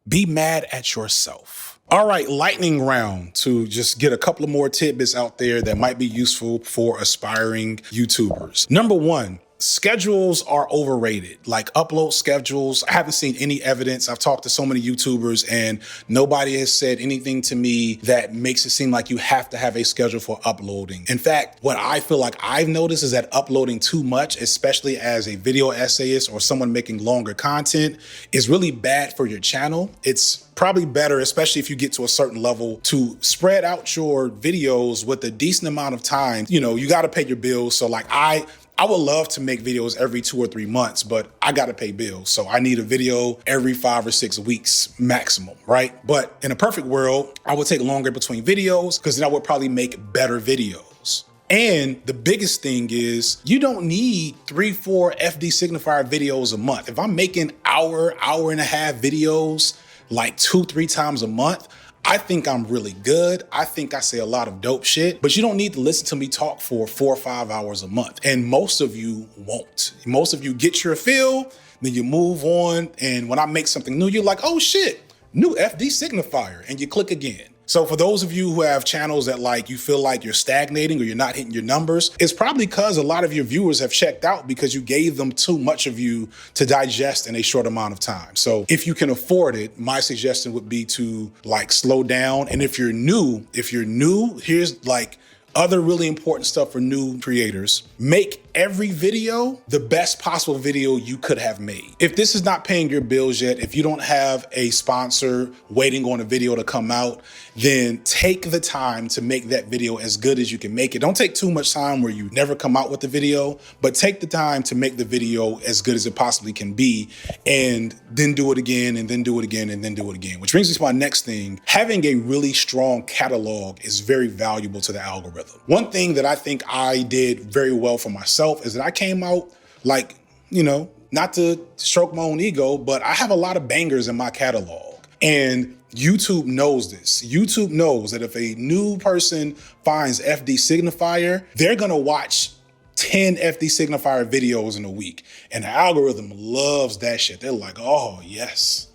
Be mad at yourself. All right, lightning round to just get a couple of more tidbits out there that might be useful for aspiring YouTubers. Number one, schedules are overrated. Like upload schedules, I haven't seen any evidence. I've talked to so many YouTubers and nobody has said anything to me that makes it seem like you have to have a schedule for uploading. In fact, what I feel like I've noticed is that uploading too much, especially as a video essayist or someone making longer content, is really bad for your channel. It's probably better, especially if you get to a certain level, to spread out your videos with a decent amount of time. You know, you got to pay your bills. So like I would love to make videos every 2 or 3 months, but I gotta pay bills. So I need a video every 5 or 6 weeks maximum, right? But in a perfect world, I would take longer between videos because then I would probably make better videos. And the biggest thing is you don't need 3-4 FD signifier videos a month. If I'm making hour and a half videos like 2-3 times a month, I think I'm really good. I think I say a lot of dope shit, but you don't need to listen to me talk for 4 or 5 hours a month. And most of you won't. Most of you get your fill, then you move on. And when I make something new, you're like, oh shit, new FD signifier, and you click again. So for those of you who have channels that like you feel like you're stagnating or you're not hitting your numbers, it's probably because a lot of your viewers have checked out because you gave them too much of you to digest in a short amount of time. So if you can afford it, my suggestion would be to like slow down. And if you're new, here's like other really important stuff for new creators. Make every video the best possible video you could have made. If this is not paying your bills yet, if you don't have a sponsor waiting on a video to come out, then take the time to make that video as good as you can make it. Don't take too much time where you never come out with the video, but take the time to make the video as good as it possibly can be, and then do it again, and then do it again, and then do it again. Which brings me to my next thing. Having a really strong catalog is very valuable to the algorithm. One thing that I think I did very well for myself is that I came out like, you know, not to stroke my own ego, but I have a lot of bangers in my catalog. And YouTube knows this. YouTube knows that if a new person finds FD signifier, they're gonna watch 10 FD signifier videos in a week. And the algorithm loves that shit. They're like, oh, yes.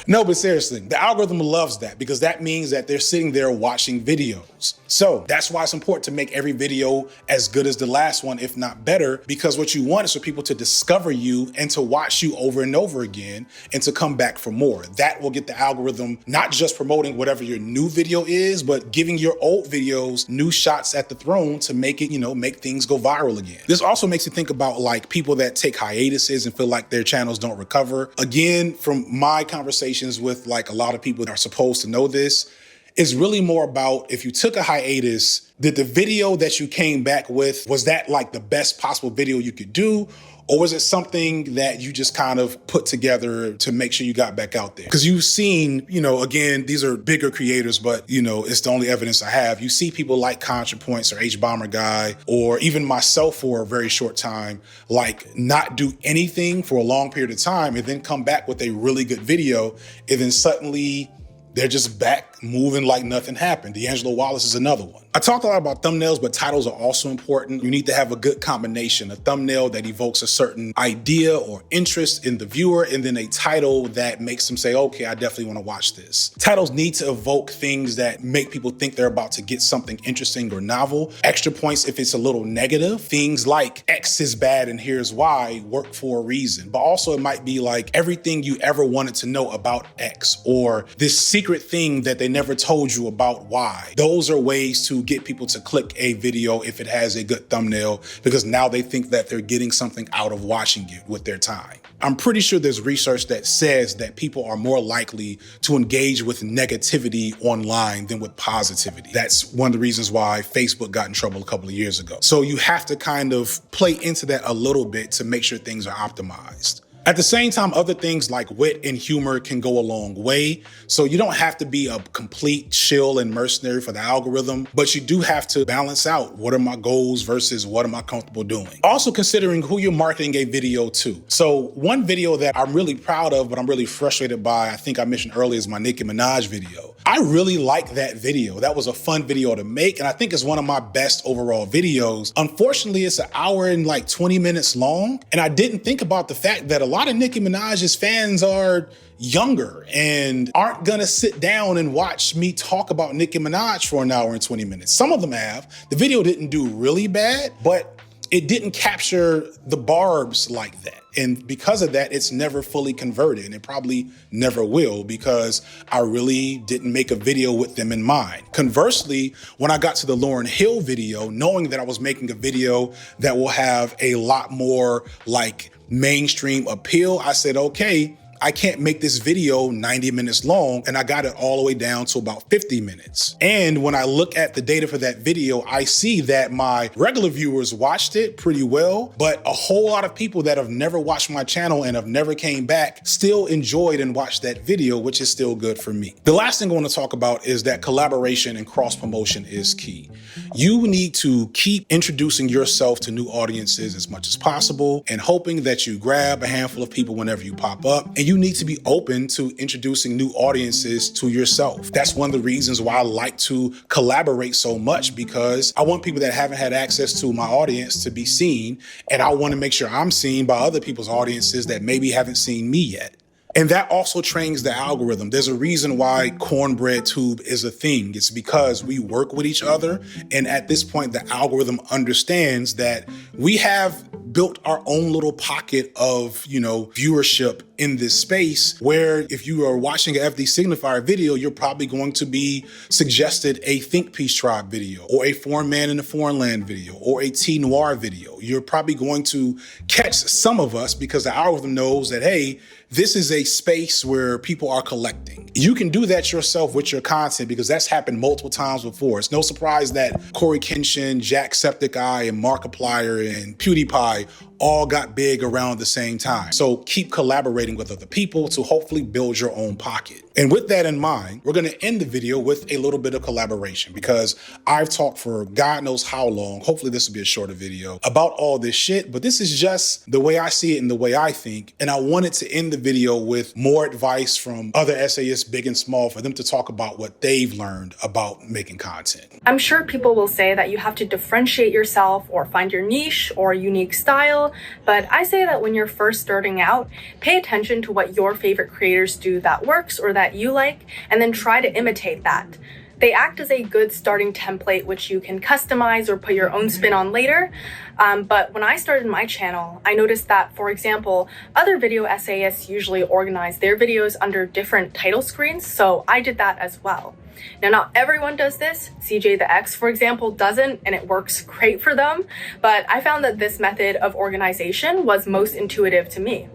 No, but seriously, the algorithm loves that because that means that they're sitting there watching videos. So that's why it's important to make every video as good as the last one, if not better, because what you want is for people to discover you and to watch you over and over again and to come back for more. That will get the algorithm not just promoting whatever your new video is, but giving your old videos new shots at the throne to make it, you know, make things go viral again. This also makes you think about like people that take hiatuses and feel like their channels don't recover. Again, from my conversations with like a lot of people that are supposed to know this, it's really more about if you took a hiatus, did the video that you came back with, was that like the best possible video you could do? Or was it something that you just kind of put together to make sure you got back out there? Because you've seen, you know, again, these are bigger creators, but, you know, it's the only evidence I have. You see people like ContraPoints or H-Bomber Guy, or even myself for a very short time, like not do anything for a long period of time and then come back with a really good video. And then suddenly they're just back moving like nothing happened. D'Angelo Wallace is another one. I talked a lot about thumbnails, but titles are also important. You need to have a good combination, a thumbnail that evokes a certain idea or interest in the viewer, and then a title that makes them say, okay, I definitely want to watch this. Titles need to evoke things that make people think they're about to get something interesting or novel. Extra points if it's a little negative. Things like X is bad and here's why work for a reason. But also it might be like everything you ever wanted to know about X, or this secret thing that they never told you about Y. Those are ways to get people to click a video if it has a good thumbnail, because now they think that they're getting something out of watching it with their time. I'm pretty sure there's research that says that people are more likely to engage with negativity online than with positivity. That's one of the reasons why Facebook got in trouble a couple of years ago. So you have to kind of play into that a little bit to make sure things are optimized. At the same time, other things like wit and humor can go a long way. So you don't have to be a complete shill and mercenary for the algorithm, but you do have to balance out what are my goals versus what am I comfortable doing. Also considering who you're marketing a video to. So one video that I'm really proud of, but I'm really frustrated by, I think I mentioned earlier, is my Nicki Minaj video. I really like that video. That was a fun video to make, and I think it's one of my best overall videos. Unfortunately, it's an hour and like 20 minutes long, and I didn't think about the fact that a lot of Nicki Minaj's fans are younger and aren't gonna sit down and watch me talk about Nicki Minaj for an hour and 20 minutes. Some of them have. The video didn't do really bad, but it didn't capture the barbs like that. And because of that, it's never fully converted, and it probably never will, because I really didn't make a video with them in mind. Conversely, when I got to the Lauryn Hill video, knowing that I was making a video that will have a lot more like mainstream appeal, I said, okay, I can't make this video 90 minutes long, and I got it all the way down to about 50 minutes. And when I look at the data for that video, I see that my regular viewers watched it pretty well, but a whole lot of people that have never watched my channel and have never came back still enjoyed and watched that video, which is still good for me. The last thing I want to talk about is that collaboration and cross-promotion is key. You need to keep introducing yourself to new audiences as much as possible and hoping that you grab a handful of people whenever you pop up. And you need to be open to introducing new audiences to yourself. That's one of the reasons why I like to collaborate so much, because I want people that haven't had access to my audience to be seen, and I want to make sure I'm seen by other people's audiences that maybe haven't seen me yet. And that also trains the algorithm. There's a reason why Cornbread Tube is a thing. It's because we work with each other. And at this point, the algorithm understands that we have built our own little pocket of, viewership in this space, where if you are watching an FD Signifier video, you're probably going to be suggested a Think Peace Tribe video, or a Foreign Man in a Foreign Land video, or a T Noir video. You're probably going to catch some of us because the algorithm knows that, hey, this is a space where people are collecting. You can do that yourself with your content, because that's happened multiple times before. It's no surprise that Corey Kenshin, Jacksepticeye, and Markiplier, and PewDiePie all got big around the same time. So keep collaborating with other people to hopefully build your own pocket. And with that in mind, we're gonna end the video with a little bit of collaboration, because I've talked for God knows how long, hopefully this will be a shorter video, about all this shit, but this is just the way I see it and the way I think. And I wanted to end the video with more advice from other essayists, big and small, for them to talk about what they've learned about making content. I'm sure people will say that you have to differentiate yourself or find your niche or unique style, but I say that when you're first starting out, pay attention to what your favorite creators do that works or that you like, and then try to imitate that. They act as a good starting template which you can customize or put your own spin on later. But when I started my channel, I noticed that, for example, other video essayists usually organize their videos under different title screens, so I did that as well. Now, not everyone does this. CJ the X, for example, doesn't, and it works great for them. But I found that this method of organization was most intuitive to me.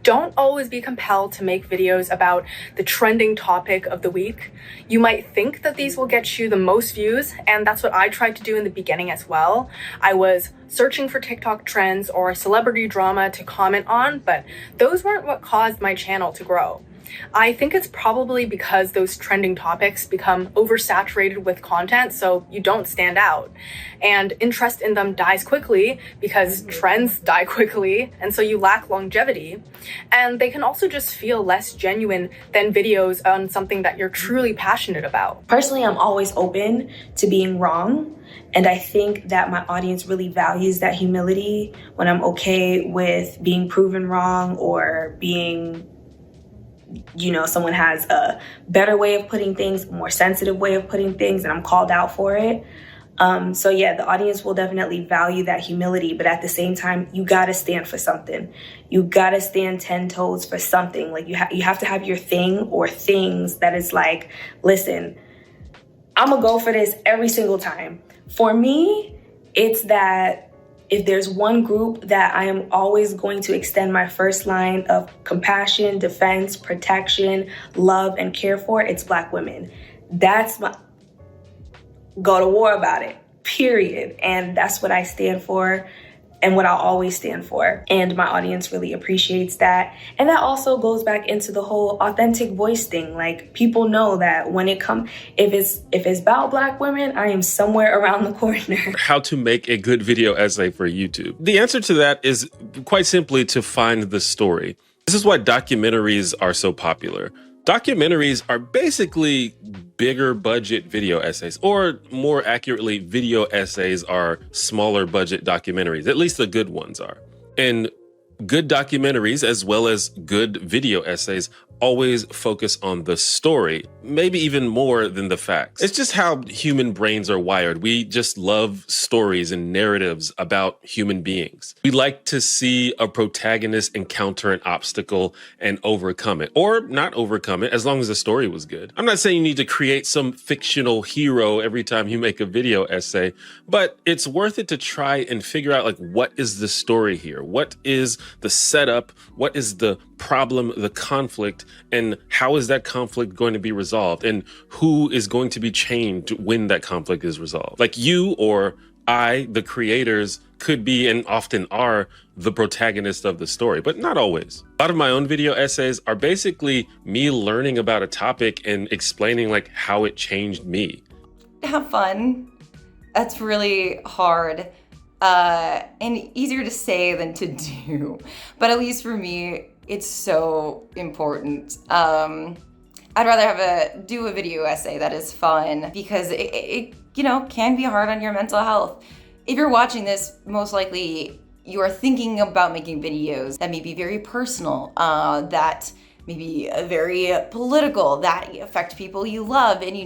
Don't always be compelled to make videos about the trending topic of the week. You might think that these will get you the most views, and that's what I tried to do in the beginning as well. I was searching for TikTok trends or celebrity drama to comment on, but those weren't what caused my channel to grow. I think it's probably because those trending topics become oversaturated with content, so you don't stand out. And interest in them dies quickly because trends die quickly, and so you lack longevity. And they can also just feel less genuine than videos on something that you're truly passionate about. Personally, I'm always open to being wrong. And I think that my audience really values that humility when I'm okay with being proven wrong or being, someone has a better way of putting things, a more sensitive way of putting things, and I'm called out for it. So yeah, the audience will definitely value that humility, but at the same time, you gotta stand for something. You gotta stand 10 toes for something. Like you have to have your thing or things that is like, listen, I'm gonna go for this every single time. For me, it's that if there's one group that I am always going to extend my first line of compassion, defense, protection, love, and care for, it's Black women. That's my, go to war about it, period. And that's what I stand for and what I'll always stand for. And my audience really appreciates that. And that also goes back into the whole authentic voice thing. Like, people know that when it comes, if it's about Black women, I am somewhere around the corner. How to make a good video essay for YouTube. The answer to that is quite simply to find the story. This is why documentaries are so popular. Documentaries are basically bigger budget video essays, or more accurately, video essays are smaller budget documentaries. At least the good ones are. And good documentaries, as well as good video essays, always focus on the story, maybe even more than the facts. It's just how human brains are wired. We just love stories and narratives about human beings. We like to see a protagonist encounter an obstacle and overcome it, or not overcome it, as long as the story was good. I'm not saying you need to create some fictional hero every time you make a video essay, but it's worth it to try and figure out, like, what is the story here? What is the setup? What is the problem, the conflict, and how is that conflict going to be resolved? And who is going to be changed when that conflict is resolved? Like, you or I, the creators, could be and often are the protagonist of the story, but not always. A lot of my own video essays are basically me learning about a topic and explaining, like, how it changed me. Have fun. That's really hard. And easier to say than to do. But at least for me, it's so important. I'd rather do a video essay that is fun, because it can be hard on your mental health. If you're watching this, most likely you are thinking about making videos that may be very personal, that may be very political, that affect people you love and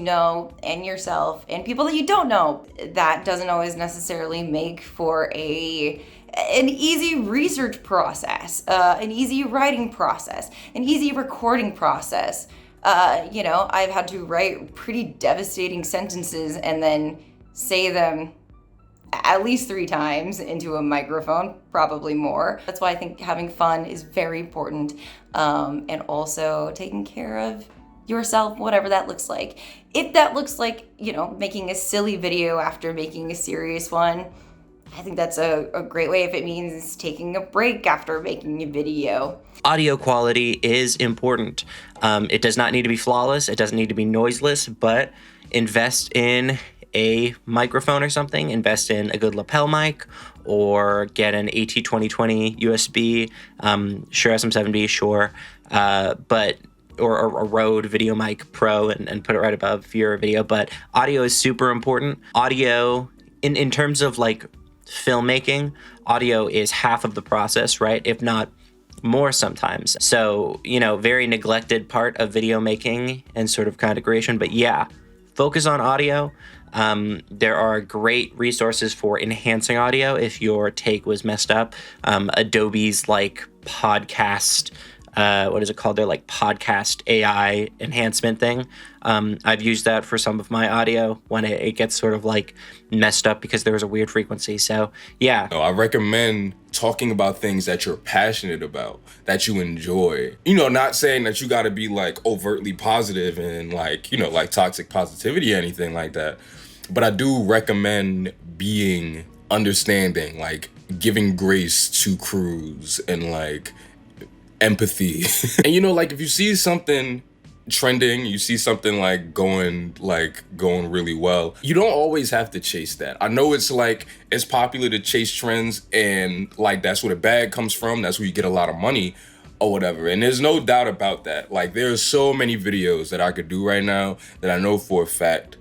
and yourself, and people that you don't know. That doesn't always necessarily make for an easy research process, an easy writing process, an easy recording process. I've had to write pretty devastating sentences and then say them at least 3 times into a microphone, probably more. That's why I think having fun is very important, and also taking care of yourself, whatever that looks like. If that looks like, making a silly video after making a serious one, I think that's a great way. If it means taking a break after making a video. Audio quality is important. It does not need to be flawless. It doesn't need to be noiseless, but invest in a microphone or something. Invest in a good lapel mic, or get an AT2020 USB. Shure SM7B, sure. Or a Rode Video Mic Pro and put it right above your video. But audio is super important. Audio, in terms of like filmmaking, audio is half of the process, right? If not more sometimes. So, very neglected part of video making and sort of content creation. But yeah, focus on audio. There are great resources for enhancing audio if your take was messed up. Adobe's like podcast, what is it called? Their like podcast AI enhancement thing. I've used that for some of my audio when it gets sort of like messed up because there was a weird frequency. So yeah. I recommend talking about things that you're passionate about, that you enjoy. Not saying that you gotta be like overtly positive and like toxic positivity or anything like that. But I do recommend being understanding, like giving grace to crews and like empathy. And you know, like if you see something trending, you see something like going really well, you don't always have to chase that. I know it's like it's popular to chase trends, and like that's where the bag comes from, that's where you get a lot of money or whatever, and there's no doubt about that. Like there's so many videos that I could do right now that I know for a fact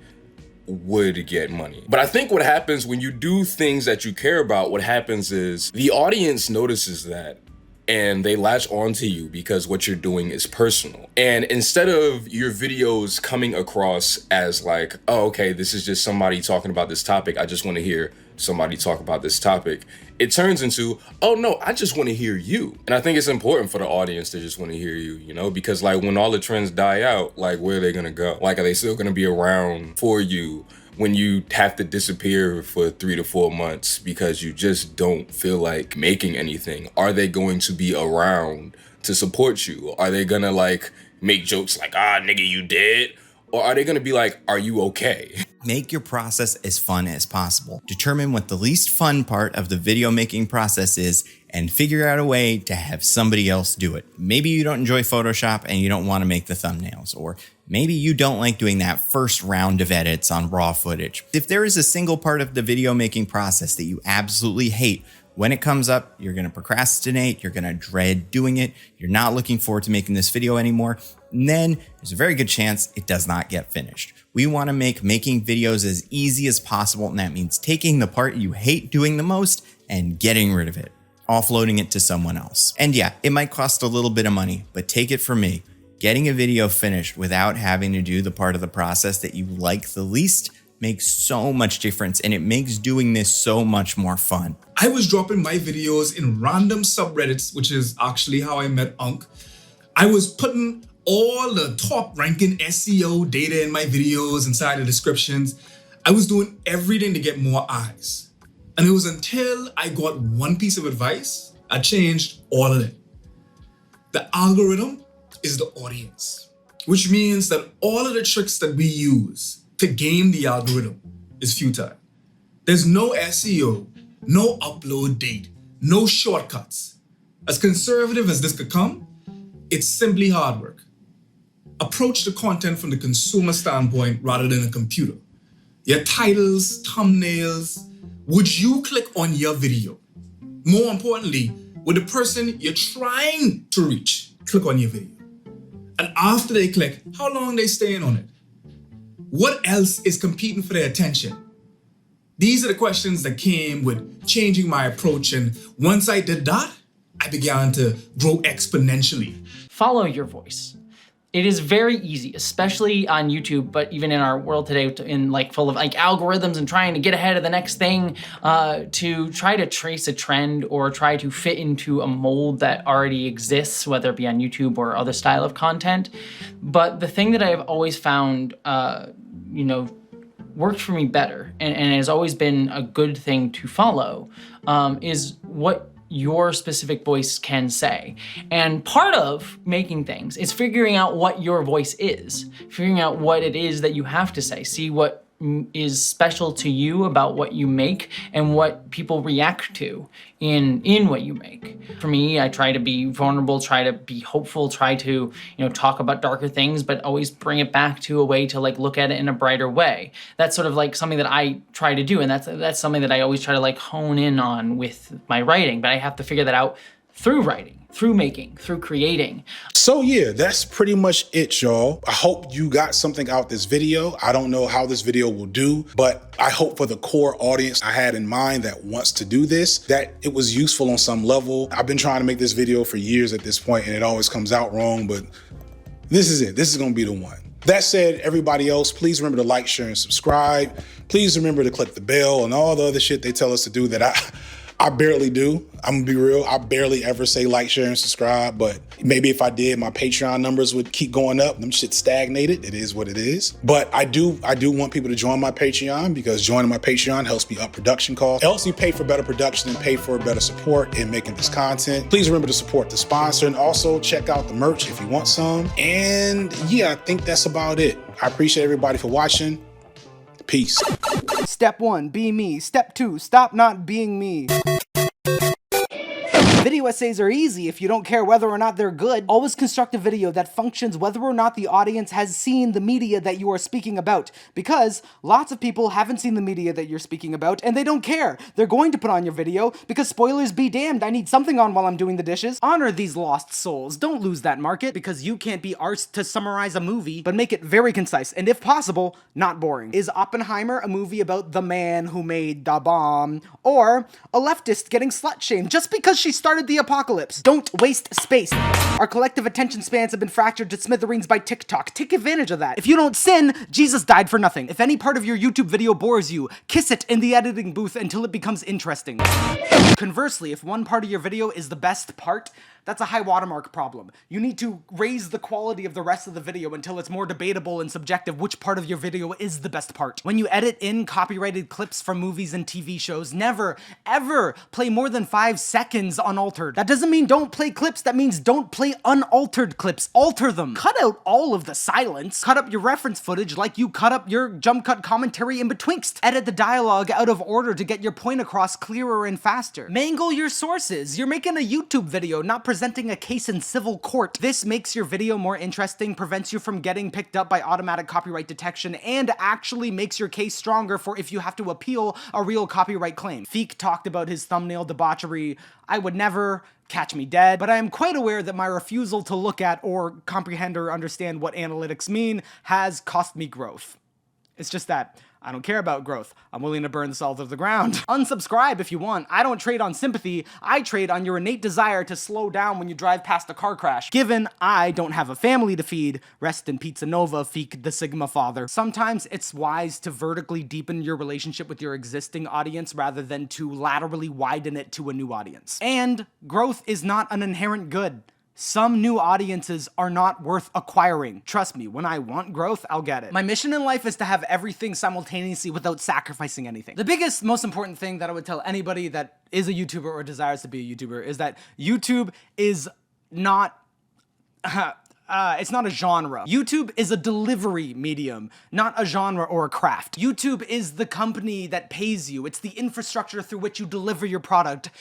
would get money. But I think what happens when you do things that you care about, what happens is the audience notices that and they latch onto you because what you're doing is personal. And instead of your videos coming across as like, oh, okay, this is just somebody talking about this topic, I just want to hear somebody talk about this topic, it turns into, oh no, I just want to hear you. And I think it's important for the audience to just want to hear you, you know, because like when all the trends die out, like where are they gonna go? Like, are they still gonna be around for you when you have to disappear for 3 to 4 months because you just don't feel like making anything? Are they going to be around to support you? Are they gonna like make jokes like, ah, nigga, you dead? Or are they gonna be like, are you okay? Make your process as fun as possible. Determine what the least fun part of the video making process is and figure out a way to have somebody else do it. Maybe you don't enjoy Photoshop and you don't want to make the thumbnails, or maybe you don't like doing that first round of edits on raw footage. If there is a single part of the video making process that you absolutely hate, when it comes up, you're going to procrastinate, you're going to dread doing it, you're not looking forward to making this video anymore, and then there's a very good chance it does not get finished. We want to make making videos as easy as possible, and that means taking the part you hate doing the most and getting rid of it, offloading it to someone else. And yeah, it might cost a little bit of money, but take it from me, getting a video finished without having to do the part of the process that you like the least makes so much difference, and it makes doing this so much more fun. I was dropping my videos in random subreddits, which is actually how I met Unc. I was putting all the top ranking SEO data in my videos inside the descriptions. I was doing everything to get more eyes. And it was until I got one piece of advice, I changed all of it. The algorithm is the audience, which means that all of the tricks that we use to game the algorithm is futile. There's no SEO, no upload date, no shortcuts. As conservative as this could come, it's simply hard work. Approach the content from the consumer standpoint rather than a computer. Your titles, thumbnails, would you click on your video? More importantly, would the person you're trying to reach click on your video? And after they click, how long they staying on it? What else is competing for their attention? These are the questions that came with changing my approach, and once I did that, I began to grow exponentially. Follow your voice. It is very easy, especially on YouTube, but even in our world today, in like full of like algorithms and trying to get ahead of the next thing, to try to trace a trend or try to fit into a mold that already exists, whether it be on YouTube or other style of content. But the thing that I've always found, worked for me better and has always been a good thing to follow, is what your specific voice can say. And part of making things is figuring out what your voice is, figuring out what it is that you have to say, see what is special to you about what you make and what people react to in what you make. For me, I try to be vulnerable, try to be hopeful, try to, talk about darker things, but always bring it back to a way to like look at it in a brighter way. That's sort of like something that I try to do, and that's something that I always try to like hone in on with my writing, but I have to figure that out through writing, through making, through creating. So yeah, that's pretty much it, y'all. I hope you got something out this video. I don't know how this video will do, but I hope for the core audience I had in mind that wants to do this, that it was useful on some level. I've been trying to make this video for years at this point, and it always comes out wrong, but this is it. This is gonna be the one. That said, everybody else, please remember to like, share, and subscribe. Please remember to click the bell and all the other shit they tell us to do that I barely do. I'm gonna be real. I barely ever say like, share, and subscribe, but maybe if I did, my Patreon numbers would keep going up. Them shit stagnated. It is what it is. But I do want people to join my Patreon, because joining my Patreon helps me up production costs. It helps me pay for better production and pay for better support in making this content. Please remember to support the sponsor, and also check out the merch if you want some. And yeah, I think that's about it. I appreciate everybody for watching. Peace. Step 1, be me. Step 2, stop not being me. Video Video essays are easy if you don't care whether or not they're good. Always construct a video that functions whether or not the audience has seen the media that you are speaking about, because lots of people haven't seen the media that you're speaking about and they don't care. They're going to put on your video because spoilers be damned, I need something on while I'm doing the dishes. Honor these lost souls. Don't lose that market because you can't be arsed to summarize a movie, but make it very concise and, if possible, not boring. Is Oppenheimer a movie about the man who made the bomb, or a leftist getting slut-shamed just because she started the apocalypse? Don't waste space. Our collective attention spans have been fractured to smithereens by TikTok. Take advantage of that. If you don't sin, Jesus died for nothing. If any part of your YouTube video bores you, kiss it in the editing booth until it becomes interesting. Conversely, if one part of your video is the best part, that's a high watermark problem. You need to raise the quality of the rest of the video until it's more debatable and subjective which part of your video is the best part. When you edit in copyrighted clips from movies and TV shows, never, ever play more than 5 seconds unaltered. That doesn't mean don't play clips, that means don't play unaltered clips. Alter them. Cut out all of the silence. Cut up your reference footage like you cut up your jump cut commentary in betwixt. Edit the dialogue out of order to get your point across clearer and faster. Mangle your sources. You're making a YouTube video, not presenting a case in civil court. This makes your video more interesting, prevents you from getting picked up by automatic copyright detection, and actually makes your case stronger for if you have to appeal a real copyright claim. Feek talked about his thumbnail debauchery. I would never. Catch me dead, but I am quite aware that my refusal to look at or comprehend or understand what analytics mean has cost me growth. It's just that I don't care about growth. I'm willing to burn the salt to the ground. Unsubscribe if you want. I don't trade on sympathy. I trade on your innate desire to slow down when you drive past a car crash. Given I don't have a family to feed, rest in Pizza Nova, Feek the Sigma father. Sometimes it's wise to vertically deepen your relationship with your existing audience rather than to laterally widen it to a new audience. And growth is not an inherent good. Some new audiences are not worth acquiring. Trust me, when I want growth, I'll get it. My mission in life is to have everything simultaneously without sacrificing anything. The biggest, most important thing that I would tell anybody that is a YouTuber or desires to be a YouTuber is that YouTube is not... it's not a genre. YouTube is a delivery medium, not a genre or a craft. YouTube is the company that pays you. It's the infrastructure through which you deliver your product.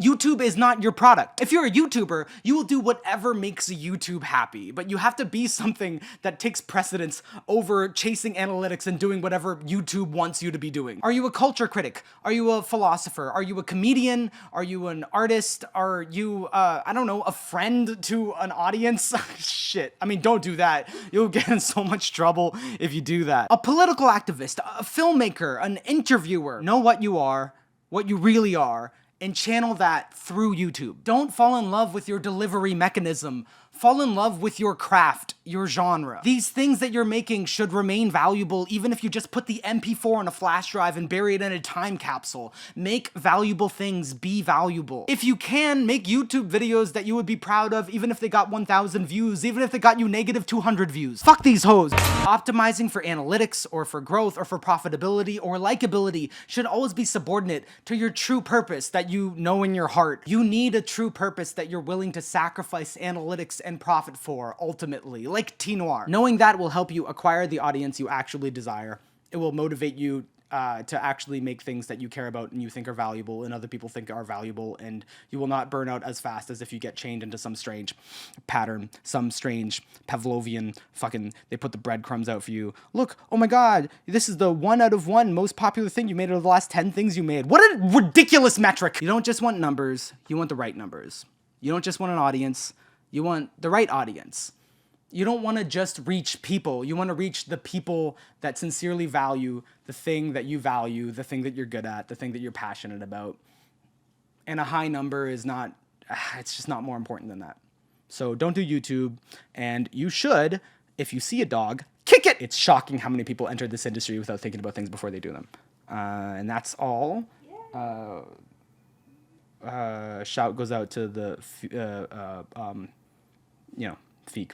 YouTube is not your product. If you're a YouTuber, you will do whatever makes YouTube happy, but you have to be something that takes precedence over chasing analytics and doing whatever YouTube wants you to be doing. Are you a culture critic? Are you a philosopher? Are you a comedian? Are you an artist? Are you, I don't know, a friend to an audience? Shit. I mean, don't do that. You'll get in so much trouble if you do that. A political activist, a filmmaker, an interviewer. Know what you are, what you really are, and channel that through YouTube. Don't fall in love with your delivery mechanism. Fall in love with your craft, your genre. These things that you're making should remain valuable even if you just put the MP4 on a flash drive and bury it in a time capsule. Make valuable things be valuable. If you can, make YouTube videos that you would be proud of even if they got 1,000 views, even if they got you negative 200 views. Fuck these hoes. Optimizing for analytics or for growth or for profitability or likability should always be subordinate to your true purpose that you know in your heart. You need a true purpose that you're willing to sacrifice analytics and profit for, ultimately, like T-Noir. Knowing that will help you acquire the audience you actually desire. It will motivate you to actually make things that you care about and you think are valuable and other people think are valuable, and you will not burn out as fast as if you get chained into some strange pattern, some strange Pavlovian fucking, they put the breadcrumbs out for you. Look, oh my god, this is the 1 out of 1 most popular thing you made out of the last 10 things you made. What a ridiculous metric! You don't just want numbers, you want the right numbers. You don't just want an audience, you want the right audience. You don't want to just reach people. You want to reach the people that sincerely value the thing that you value, the thing that you're good at, the thing that you're passionate about. And a high number is not, it's just not more important than that. So don't do YouTube. And you should, if you see a dog, kick it. It's shocking how many people enter this industry without thinking about things before they do them. And that's all. Shout goes out to the, Feek.